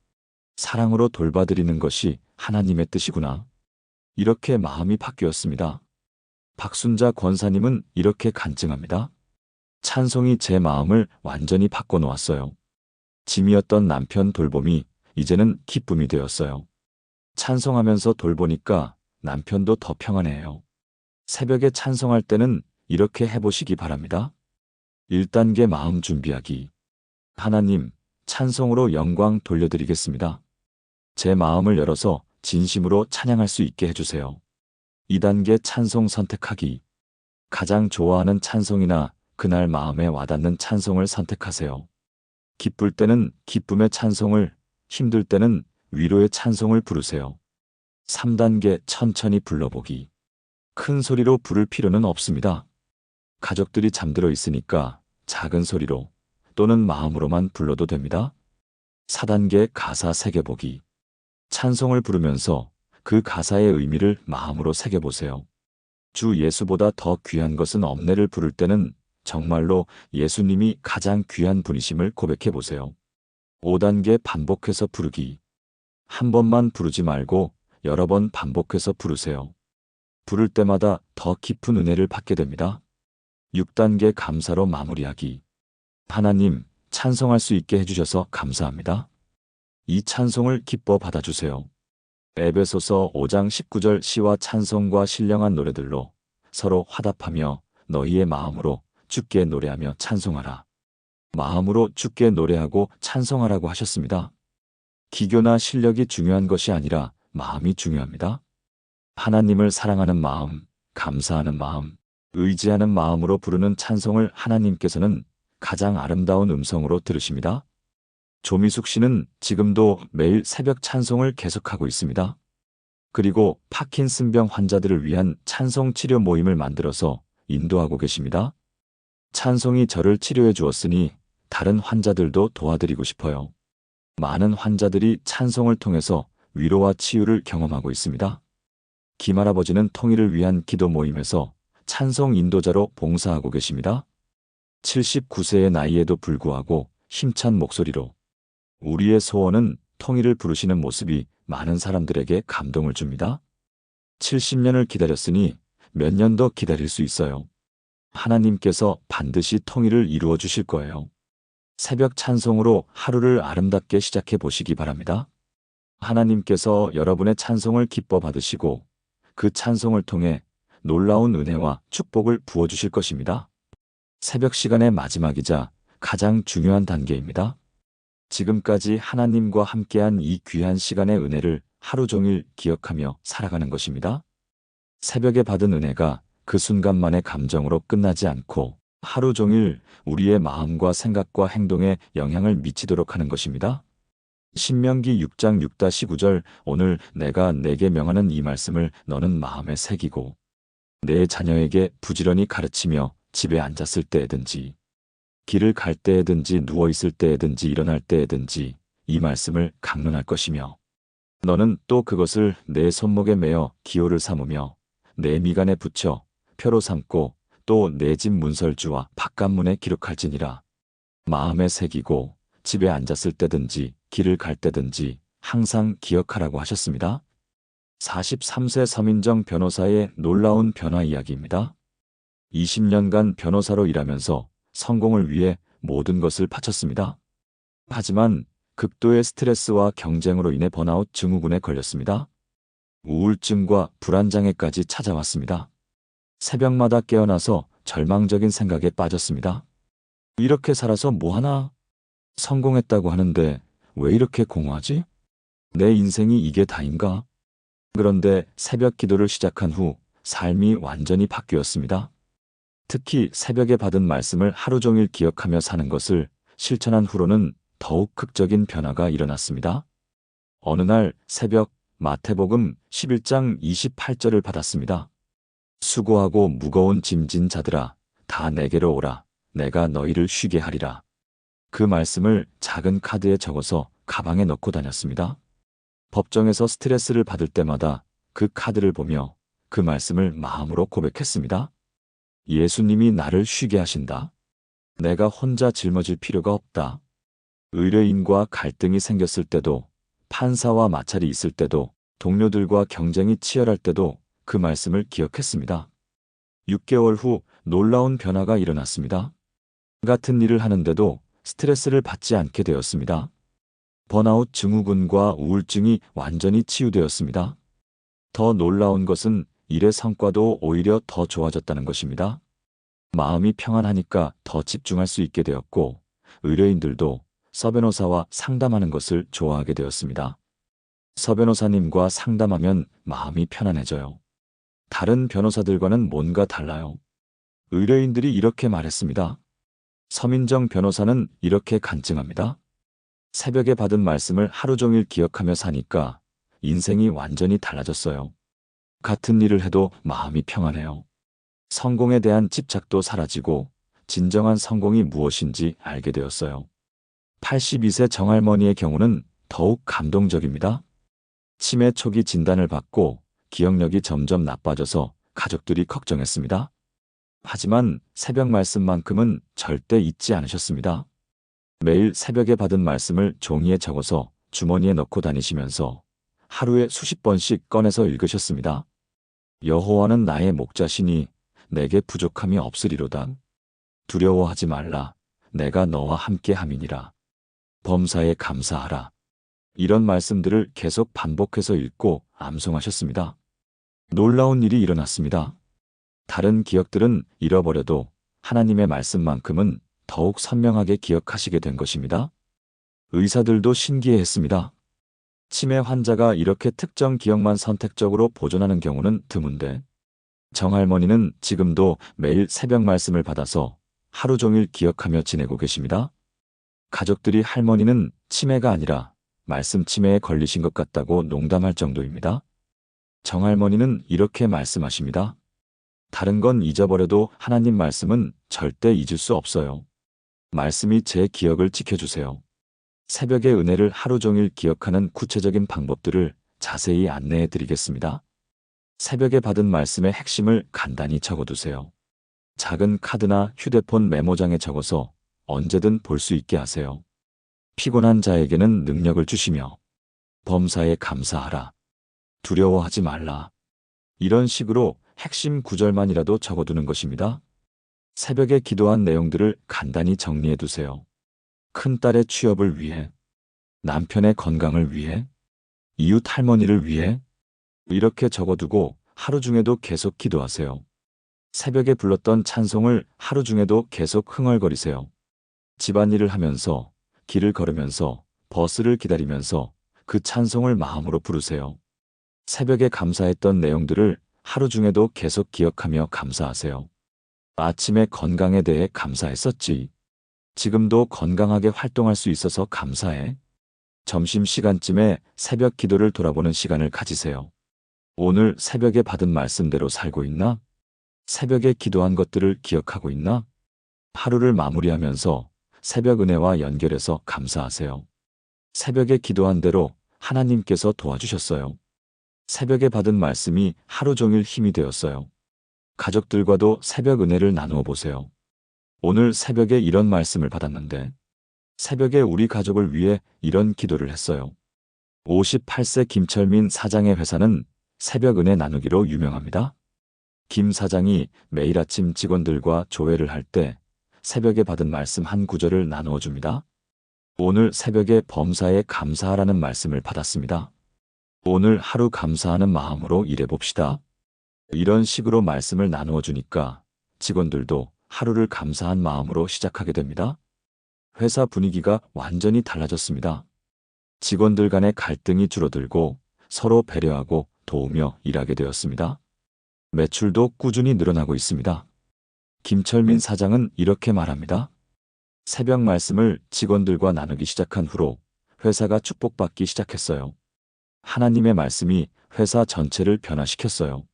사랑으로 돌봐드리는 것이 하나님의 뜻이구나. 이렇게 마음이 바뀌었습니다. 박순자 권사님은 이렇게 간증합니다. 찬송이 제 마음을 완전히 바꿔놓았어요. 짐이었던 남편 돌봄이 이제는 기쁨이 되었어요. 찬송하면서 돌보니까 남편도 더 평안해요. 새벽에 찬송할 때는 이렇게 해보시기 바랍니다. 1단계 마음 준비하기. 하나님, 찬송으로 영광 돌려드리겠습니다. 제 마음을 열어서 진심으로 찬양할 수 있게 해주세요. 2단계 찬송 선택하기. 가장 좋아하는 찬송이나 그날 마음에 와닿는 찬송을 선택하세요. 기쁠 때는 기쁨의 찬송을, 힘들 때는 위로의 찬송을 부르세요. 3단계 천천히 불러보기. 큰 소리로 부를 필요는 없습니다. 가족들이 잠들어 있으니까 작은 소리로 또는 마음으로만 불러도 됩니다. 4단계 가사 새겨보기. 찬송을 부르면서 그 가사의 의미를 마음으로 새겨보세요. 주 예수보다 더 귀한 것은 없네를 부를 때는 정말로 예수님이 가장 귀한 분이심을 고백해보세요. 5단계 반복해서 부르기. 한 번만 부르지 말고 여러 번 반복해서 부르세요. 부를 때마다 더 깊은 은혜를 받게 됩니다. 6단계 감사로 마무리하기. 하나님, 찬송할 수 있게 해주셔서 감사합니다. 이 찬송을 기뻐 받아주세요. 에베소서 5장 19절 시와 찬송과 신령한 노래들로 서로 화답하며 너희의 마음으로 주께 노래하며 찬송하라. 마음으로 주께 노래하고 찬송하라고 하셨습니다. 기교나 실력이 중요한 것이 아니라 마음이 중요합니다. 하나님을 사랑하는 마음, 감사하는 마음, 의지하는 마음으로 부르는 찬송을 하나님께서는 가장 아름다운 음성으로 들으십니다. 조미숙 씨는 지금도 매일 새벽 찬송을 계속하고 있습니다. 그리고 파킨슨병 환자들을 위한 찬송 치료 모임을 만들어서 인도하고 계십니다. 찬송이 저를 치료해 주었으니 다른 환자들도 도와드리고 싶어요. 많은 환자들이 찬송을 통해서 위로와 치유를 경험하고 있습니다. 김할아버지는 통일을 위한 기도 모임에서 찬송 인도자로 봉사하고 계십니다. 79세의 나이에도 불구하고 힘찬 목소리로 우리의 소원은 통일을 부르시는 모습이 많은 사람들에게 감동을 줍니다. 70년을 기다렸으니 몇 년 더 기다릴 수 있어요. 하나님께서 반드시 통일을 이루어 주실 거예요. 새벽 찬송으로 하루를 아름답게 시작해 보시기 바랍니다. 하나님께서 여러분의 찬송을 기뻐 받으시고 그 찬송을 통해 놀라운 은혜와 축복을 부어주실 것입니다. 새벽 시간의 마지막이자 가장 중요한 단계입니다. 지금까지 하나님과 함께한 이 귀한 시간의 은혜를 하루 종일 기억하며 살아가는 것입니다. 새벽에 받은 은혜가 그 순간만의 감정으로 끝나지 않고 하루 종일 우리의 마음과 생각과 행동에 영향을 미치도록 하는 것입니다. 신명기 6장 6-9절 오늘 내가 내게 명하는 이 말씀을 너는 마음에 새기고 내 자녀에게 부지런히 가르치며 집에 앉았을 때에든지 길을 갈 때에든지 누워있을 때에든지 일어날 때에든지 이 말씀을 강론할 것이며 너는 또 그것을 내 손목에 매어 기호를 삼으며 내 미간에 붙여 표로 삼고 또 내 집 문설주와 바깥문에 기록할지니라. 마음에 새기고 집에 앉았을 때든지 길을 갈 때든지 항상 기억하라고 하셨습니다. 43세 서민정 변호사의 놀라운 변화 이야기입니다. 20년간 변호사로 일하면서 성공을 위해 모든 것을 바쳤습니다. 하지만 극도의 스트레스와 경쟁으로 인해 번아웃 증후군에 걸렸습니다. 우울증과 불안장애까지 찾아왔습니다. 새벽마다 깨어나서 절망적인 생각에 빠졌습니다. 이렇게 살아서 뭐하나? 성공했다고 하는데 왜 이렇게 공허하지? 내 인생이 이게 다인가? 그런데 새벽 기도를 시작한 후 삶이 완전히 바뀌었습니다. 특히 새벽에 받은 말씀을 하루 종일 기억하며 사는 것을 실천한 후로는 더욱 극적인 변화가 일어났습니다. 어느 날 새벽 마태복음 11장 28절을 받았습니다. 수고하고 무거운 짐진 자들아 다 내게로 오라 내가 너희를 쉬게 하리라. 그 말씀을 작은 카드에 적어서 가방에 넣고 다녔습니다. 법정에서 스트레스를 받을 때마다 그 카드를 보며 그 말씀을 마음으로 고백했습니다. 예수님이 나를 쉬게 하신다. 내가 혼자 짊어질 필요가 없다. 의뢰인과 갈등이 생겼을 때도, 판사와 마찰이 있을 때도, 동료들과 경쟁이 치열할 때도 그 말씀을 기억했습니다. 6개월 후 놀라운 변화가 일어났습니다. 같은 일을 하는데도 스트레스를 받지 않게 되었습니다. 번아웃 증후군과 우울증이 완전히 치유되었습니다. 더 놀라운 것은 일의 성과도 오히려 더 좋아졌다는 것입니다. 마음이 평안하니까 더 집중할 수 있게 되었고, 의뢰인들도 서 변호사와 상담하는 것을 좋아하게 되었습니다. 서 변호사님과 상담하면 마음이 편안해져요. 다른 변호사들과는 뭔가 달라요. 의뢰인들이 이렇게 말했습니다. 서민정 변호사는 이렇게 간증합니다. 새벽에 받은 말씀을 하루 종일 기억하며 사니까 인생이 완전히 달라졌어요. 같은 일을 해도 마음이 평안해요. 성공에 대한 집착도 사라지고 진정한 성공이 무엇인지 알게 되었어요. 82세 정할머니의 경우는 더욱 감동적입니다. 치매 초기 진단을 받고 기억력이 점점 나빠져서 가족들이 걱정했습니다. 하지만 새벽 말씀만큼은 절대 잊지 않으셨습니다. 매일 새벽에 받은 말씀을 종이에 적어서 주머니에 넣고 다니시면서 하루에 수십 번씩 꺼내서 읽으셨습니다. 여호와는 나의 목자시니 내게 부족함이 없으리로다. 두려워하지 말라. 내가 너와 함께 함이니라. 범사에 감사하라. 이런 말씀들을 계속 반복해서 읽고 암송하셨습니다. 놀라운 일이 일어났습니다. 다른 기억들은 잃어버려도 하나님의 말씀만큼은 더욱 선명하게 기억하시게 된 것입니다. 의사들도 신기해했습니다. 치매 환자가 이렇게 특정 기억만 선택적으로 보존하는 경우는 드문데, 정할머니는 지금도 매일 새벽 말씀을 받아서 하루 종일 기억하며 지내고 계십니다. 가족들이 할머니는 치매가 아니라 말씀 치매에 걸리신 것 같다고 농담할 정도입니다. 정할머니는 이렇게 말씀하십니다. 다른 건 잊어버려도 하나님 말씀은 절대 잊을 수 없어요. 말씀이 제 기억을 지켜주세요. 새벽의 은혜를 하루 종일 기억하는 구체적인 방법들을 자세히 안내해 드리겠습니다. 새벽에 받은 말씀의 핵심을 간단히 적어두세요. 작은 카드나 휴대폰 메모장에 적어서 언제든 볼 수 있게 하세요. 피곤한 자에게는 능력을 주시며 범사에 감사하라. 두려워하지 말라. 이런 식으로 핵심 구절만이라도 적어두는 것입니다. 새벽에 기도한 내용들을 간단히 정리해 두세요. 큰딸의 취업을 위해, 남편의 건강을 위해, 이웃 할머니를 위해 이렇게 적어두고 하루 중에도 계속 기도하세요. 새벽에 불렀던 찬송을 하루 중에도 계속 흥얼거리세요. 집안일을 하면서, 길을 걸으면서, 버스를 기다리면서 그 찬송을 마음으로 부르세요. 새벽에 감사했던 내용들을 하루 중에도 계속 기억하며 감사하세요. 아침에 건강에 대해 감사했었지. 지금도 건강하게 활동할 수 있어서 감사해. 점심시간쯤에 새벽 기도를 돌아보는 시간을 가지세요. 오늘 새벽에 받은 말씀대로 살고 있나? 새벽에 기도한 것들을 기억하고 있나? 하루를 마무리하면서 새벽 은혜와 연결해서 감사하세요. 새벽에 기도한 대로 하나님께서 도와주셨어요. 새벽에 받은 말씀이 하루 종일 힘이 되었어요. 가족들과도 새벽 은혜를 나누어 보세요. 오늘 새벽에 이런 말씀을 받았는데, 새벽에 우리 가족을 위해 이런 기도를 했어요. 58세 김철민 사장의 회사는 새벽 은혜 나누기로 유명합니다. 김 사장이 매일 아침 직원들과 조회를 할 때 새벽에 받은 말씀 한 구절을 나누어 줍니다. 오늘 새벽에 범사에 감사하라는 말씀을 받았습니다. 오늘 하루 감사하는 마음으로 일해봅시다. 이런 식으로 말씀을 나누어 주니까 직원들도 하루를 감사한 마음으로 시작하게 됩니다. 회사 분위기가 완전히 달라졌습니다. 직원들 간의 갈등이 줄어들고 서로 배려하고 도우며 일하게 되었습니다. 매출도 꾸준히 늘어나고 있습니다. 김철민 사장은 이렇게 말합니다. 새벽 말씀을 직원들과 나누기 시작한 후로 회사가 축복받기 시작했어요. 하나님의 말씀이 회사 전체를 변화시켰어요.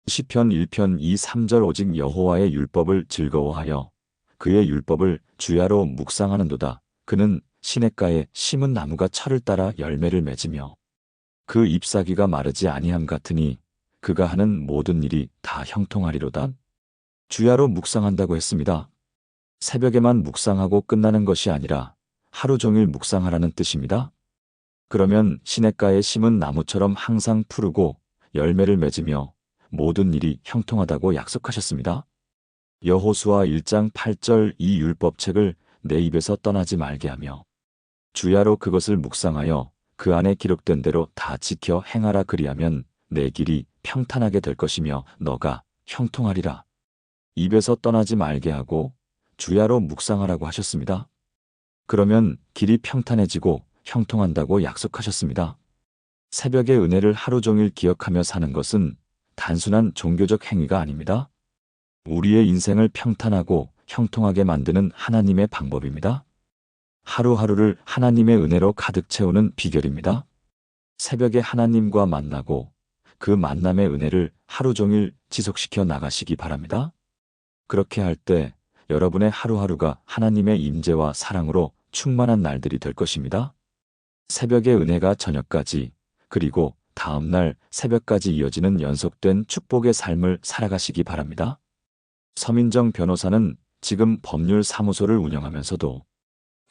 시편 1편 2, 3절 오직 여호와의 율법을 즐거워하여 그의 율법을 주야로 묵상하는도다. 그는 시냇가에 심은 나무가 철을 따라 열매를 맺으며 그 잎사귀가 마르지 아니함 같으니 그가 하는 모든 일이 다 형통하리로다. 주야로 묵상한다고 했습니다. 새벽에만 묵상하고 끝나는 것이 아니라 하루 종일 묵상하라는 뜻입니다. 그러면 시냇가에 심은 나무처럼 항상 푸르고 열매를 맺으며 모든 일이 형통하다고 약속하셨습니다. 여호수아 1장 8절 이 율법책을 내 입에서 떠나지 말게 하며 주야로 그것을 묵상하여 그 안에 기록된 대로 다 지켜 행하라 그리하면 내 길이 평탄하게 될 것이며 너가 형통하리라. 입에서 떠나지 말게 하고 주야로 묵상하라고 하셨습니다. 그러면 길이 평탄해지고 형통한다고 약속하셨습니다. 새벽의 은혜를 하루 종일 기억하며 사는 것은 단순한 종교적 행위가 아닙니다. 우리의 인생을 평탄하고 형통하게 만드는 하나님의 방법입니다. 하루하루를 하나님의 은혜로 가득 채우는 비결입니다. 새벽에 하나님과 만나고 그 만남의 은혜를 하루 종일 지속시켜 나가시기 바랍니다. 그렇게 할 때 여러분의 하루하루가 하나님의 임재와 사랑으로 충만한 날들이 될 것입니다. 새벽의 은혜가 저녁까지 그리고 다음 날 새벽까지 이어지는 연속된 축복의 삶을 살아가시기 바랍니다. 서민정 변호사는 지금 법률사무소를 운영하면서도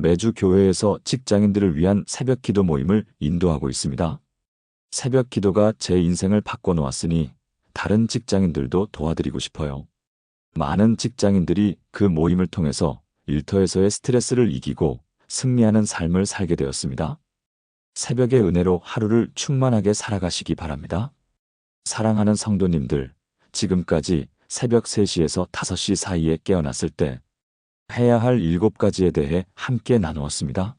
매주 교회에서 직장인들을 위한 새벽 기도 모임을 인도하고 있습니다. 새벽 기도가 제 인생을 바꿔놓았으니 다른 직장인들도 도와드리고 싶어요. 많은 직장인들이 그 모임을 통해서 일터에서의 스트레스를 이기고 승리하는 삶을 살게 되었습니다. 새벽의 은혜로 하루를 충만하게 살아가시기 바랍니다. 사랑하는 성도님들, 지금까지 새벽 3시에서 5시 사이에 깨어났을 때 해야 할 7가지에 대해 함께 나누었습니다.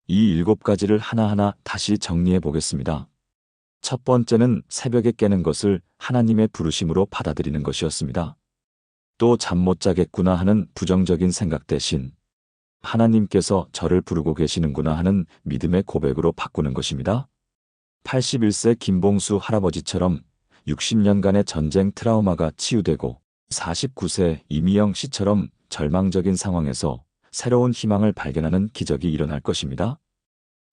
이 7가지를 하나하나 다시 정리해 보겠습니다. 첫 번째는 새벽에 깨는 것을 하나님의 부르심으로 받아들이는 것이었습니다. 또 잠 못 자겠구나 하는 부정적인 생각 대신 하나님께서 저를 부르고 계시는구나 하는 믿음의 고백으로 바꾸는 것입니다. 81세 김봉수 할아버지처럼 60년간의 전쟁 트라우마가 치유되고 49세 이미영 씨처럼 절망적인 상황에서 새로운 희망을 발견하는 기적이 일어날 것입니다.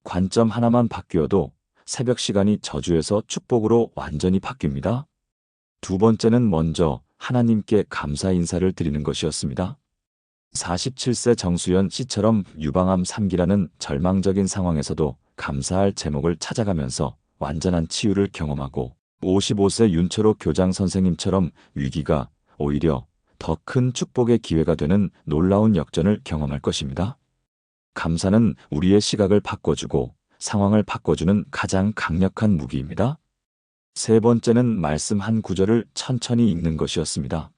관점 하나만 바뀌어도 새벽 시간이 저주에서 축복으로 완전히 바뀝니다. 두 번째는 먼저 하나님께 감사 인사를 드리는 것이었습니다. 47세 정수연 씨처럼 유방암 3기라는 절망적인 상황에서도 감사할 제목을 찾아가면서 완전한 치유를 경험하고 55세 윤초록 교장 선생님처럼 위기가 오히려 더 큰 축복의 기회가 되는 놀라운 역전을 경험할 것입니다. 감사는 우리의 시각을 바꿔주고 상황을 바꿔주는 가장 강력한 무기입니다. 세 번째는 말씀 한 구절을 천천히 읽는 것이었습니다.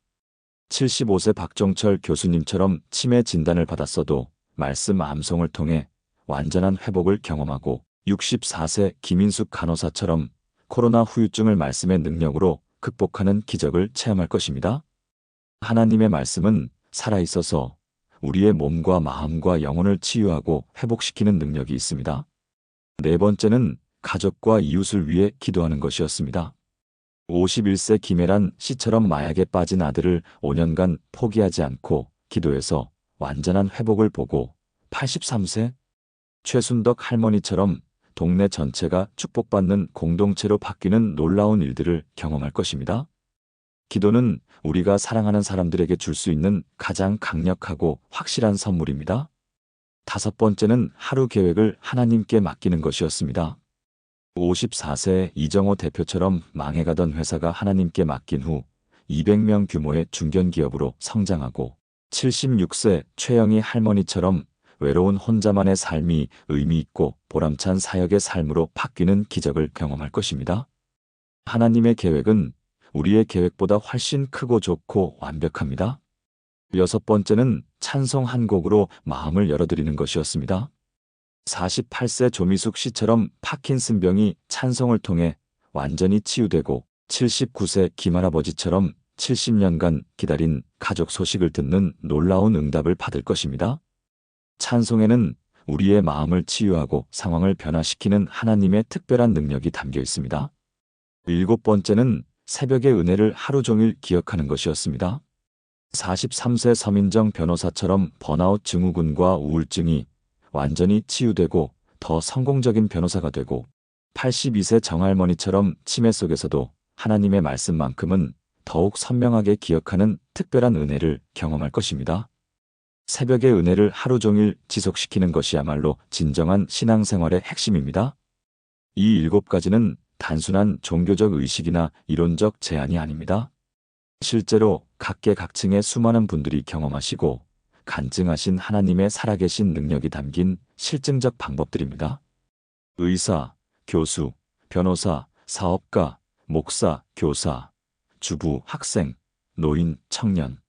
75세 박종철 교수님처럼 치매 진단을 받았어도 말씀 암송을 통해 완전한 회복을 경험하고 64세 김인숙 간호사처럼 코로나 후유증을 말씀의 능력으로 극복하는 기적을 체험할 것입니다. 하나님의 말씀은 살아있어서 우리의 몸과 마음과 영혼을 치유하고 회복시키는 능력이 있습니다. 네 번째는 가족과 이웃을 위해 기도하는 것이었습니다. 51세 김혜란 씨처럼 마약에 빠진 아들을 5년간 포기하지 않고 기도해서 완전한 회복을 보고 83세 최순덕 할머니처럼 동네 전체가 축복받는 공동체로 바뀌는 놀라운 일들을 경험할 것입니다. 기도는 우리가 사랑하는 사람들에게 줄 수 있는 가장 강력하고 확실한 선물입니다. 다섯 번째는 하루 계획을 하나님께 맡기는 것이었습니다. 54세 이정호 대표처럼 망해가던 회사가 하나님께 맡긴 후 200명 규모의 중견기업으로 성장하고 76세 최영희 할머니처럼 외로운 혼자만의 삶이 의미 있고 보람찬 사역의 삶으로 바뀌는 기적을 경험할 것입니다. 하나님의 계획은 우리의 계획보다 훨씬 크고 좋고 완벽합니다. 여섯 번째는 찬송 한 곡으로 마음을 열어드리는 것이었습니다. 48세 조미숙 씨처럼 파킨슨병이 찬송을 통해 완전히 치유되고 79세 김할아버지처럼 70년간 기다린 가족 소식을 듣는 놀라운 응답을 받을 것입니다. 찬송에는 우리의 마음을 치유하고 상황을 변화시키는 하나님의 특별한 능력이 담겨 있습니다. 일곱 번째는 새벽의 은혜를 하루 종일 기억하는 것이었습니다. 43세 서민정 변호사처럼 번아웃 증후군과 우울증이 완전히 치유되고 더 성공적인 변호사가 되고 82세 정할머니처럼 치매 속에서도 하나님의 말씀만큼은 더욱 선명하게 기억하는 특별한 은혜를 경험할 것입니다. 새벽의 은혜를 하루 종일 지속시키는 것이야말로 진정한 신앙생활의 핵심입니다. 이 7가지는 단순한 종교적 의식이나 이론적 제안이 아닙니다. 실제로 각계각층의 수많은 분들이 경험하시고 간증하신 하나님의 살아계신 능력이 담긴 실증적 방법들입니다. 의사, 교수, 변호사, 사업가, 목사, 교사, 주부, 학생, 노인, 청년.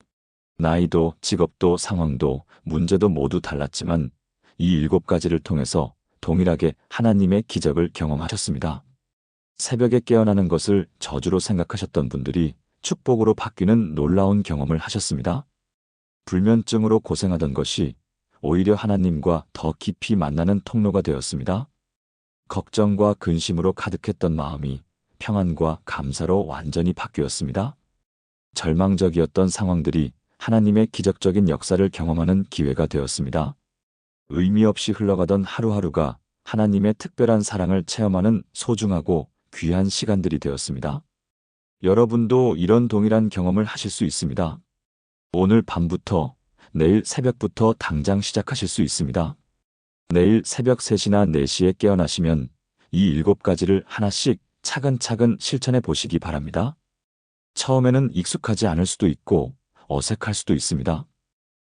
나이도, 직업도, 상황도, 문제도 모두 달랐지만 이 7가지를 통해서 동일하게 하나님의 기적을 경험하셨습니다. 새벽에 깨어나는 것을 저주로 생각하셨던 분들이 축복으로 바뀌는 놀라운 경험을 하셨습니다. 불면증으로 고생하던 것이 오히려 하나님과 더 깊이 만나는 통로가 되었습니다. 걱정과 근심으로 가득했던 마음이 평안과 감사로 완전히 바뀌었습니다. 절망적이었던 상황들이 하나님의 기적적인 역사를 경험하는 기회가 되었습니다. 의미 없이 흘러가던 하루하루가 하나님의 특별한 사랑을 체험하는 소중하고 귀한 시간들이 되었습니다. 여러분도 이런 동일한 경험을 하실 수 있습니다. 오늘 밤부터, 내일 새벽부터 당장 시작하실 수 있습니다. 내일 새벽 3시나 4시에 깨어나시면 이 7가지를 하나씩 차근차근 실천해 보시기 바랍니다. 처음에는 익숙하지 않을 수도 있고 어색할 수도 있습니다.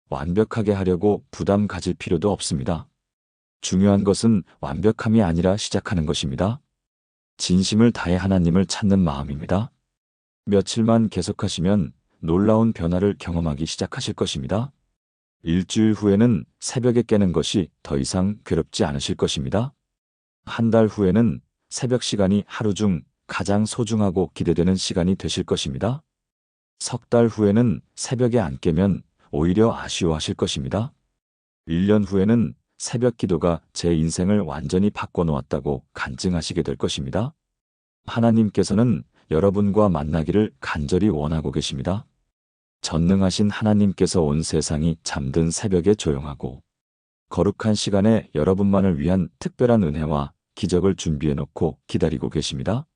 완벽하게 하려고 부담 가질 필요도 없습니다. 중요한 것은 완벽함이 아니라 시작하는 것입니다. 진심을 다해 하나님을 찾는 마음입니다. 며칠만 계속하시면 놀라운 변화를 경험하기 시작하실 것입니다. 일주일 후에는 새벽에 깨는 것이 더 이상 괴롭지 않으실 것입니다. 한 달 후에는 새벽 시간이 하루 중 가장 소중하고 기대되는 시간이 되실 것입니다. 석 달 후에는 새벽에 안 깨면 오히려 아쉬워하실 것입니다. 1년 후에는 새벽 기도가 제 인생을 완전히 바꿔놓았다고 간증하시게 될 것입니다. 하나님께서는 여러분과 만나기를 간절히 원하고 계십니다. 전능하신 하나님께서 온 세상이 잠든 새벽에 조용하고 거룩한 시간에 여러분만을 위한 특별한 은혜와 기적을 준비해놓고 기다리고 계십니다.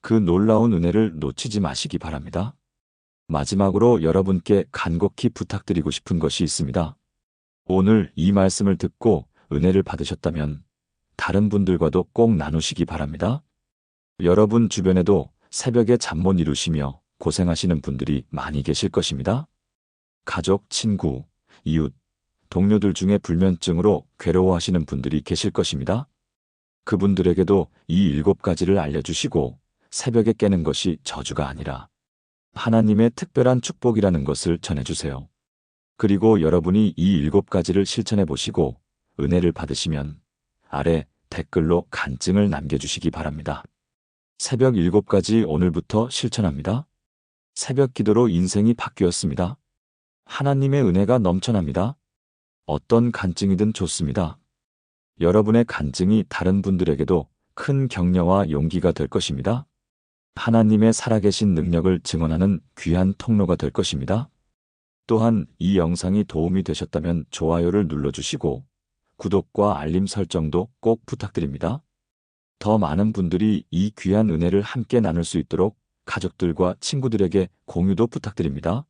그 놀라운 은혜를 놓치지 마시기 바랍니다. 마지막으로 여러분께 간곡히 부탁드리고 싶은 것이 있습니다. 오늘 이 말씀을 듣고 은혜를 받으셨다면 다른 분들과도 꼭 나누시기 바랍니다. 여러분 주변에도 새벽에 잠 못 이루시며 고생하시는 분들이 많이 계실 것입니다. 가족, 친구, 이웃, 동료들 중에 불면증으로 괴로워하시는 분들이 계실 것입니다. 그분들에게도 이 7가지를 알려주시고 새벽에 깨는 것이 저주가 아니라 하나님의 특별한 축복이라는 것을 전해주세요. 그리고 여러분이 이 7가지를 실천해 보시고 은혜를 받으시면 아래 댓글로 간증을 남겨주시기 바랍니다. 새벽 7가지 오늘부터 실천합니다. 새벽 기도로 인생이 바뀌었습니다. 하나님의 은혜가 넘쳐납니다. 어떤 간증이든 좋습니다. 여러분의 간증이 다른 분들에게도 큰 격려와 용기가 될 것입니다. 하나님의 살아계신 능력을 증언하는 귀한 통로가 될 것입니다. 또한 이 영상이 도움이 되셨다면 좋아요를 눌러주시고 구독과 알림 설정도 꼭 부탁드립니다. 더 많은 분들이 이 귀한 은혜를 함께 나눌 수 있도록 가족들과 친구들에게 공유도 부탁드립니다.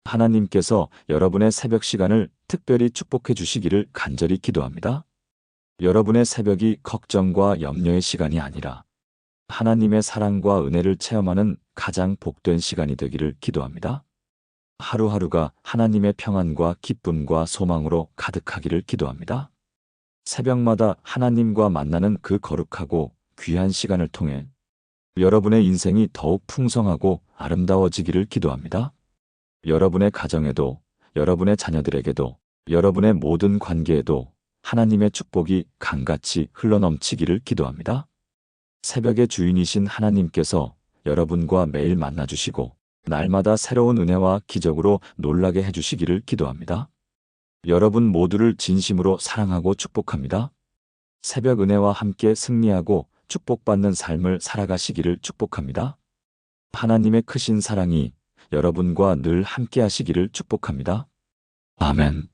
하나님께서 여러분의 새벽 시간을 특별히 축복해 주시기를 간절히 기도합니다. 여러분의 새벽이 걱정과 염려의 시간이 아니라 하나님의 사랑과 은혜를 체험하는 가장 복된 시간이 되기를 기도합니다. 하루하루가 하나님의 평안과 기쁨과 소망으로 가득하기를 기도합니다. 새벽마다 하나님과 만나는 그 거룩하고 귀한 시간을 통해 여러분의 인생이 더욱 풍성하고 아름다워지기를 기도합니다. 여러분의 가정에도, 여러분의 자녀들에게도, 여러분의 모든 관계에도 하나님의 축복이 강같이 흘러넘치기를 기도합니다. 새벽의 주인이신 하나님께서 여러분과 매일 만나주시고 날마다 새로운 은혜와 기적으로 놀라게 해주시기를 기도합니다. 여러분 모두를 진심으로 사랑하고 축복합니다. 새벽 은혜와 함께 승리하고 축복받는 삶을 살아가시기를 축복합니다. 하나님의 크신 사랑이 여러분과 늘 함께 하시기를 축복합니다. 아멘.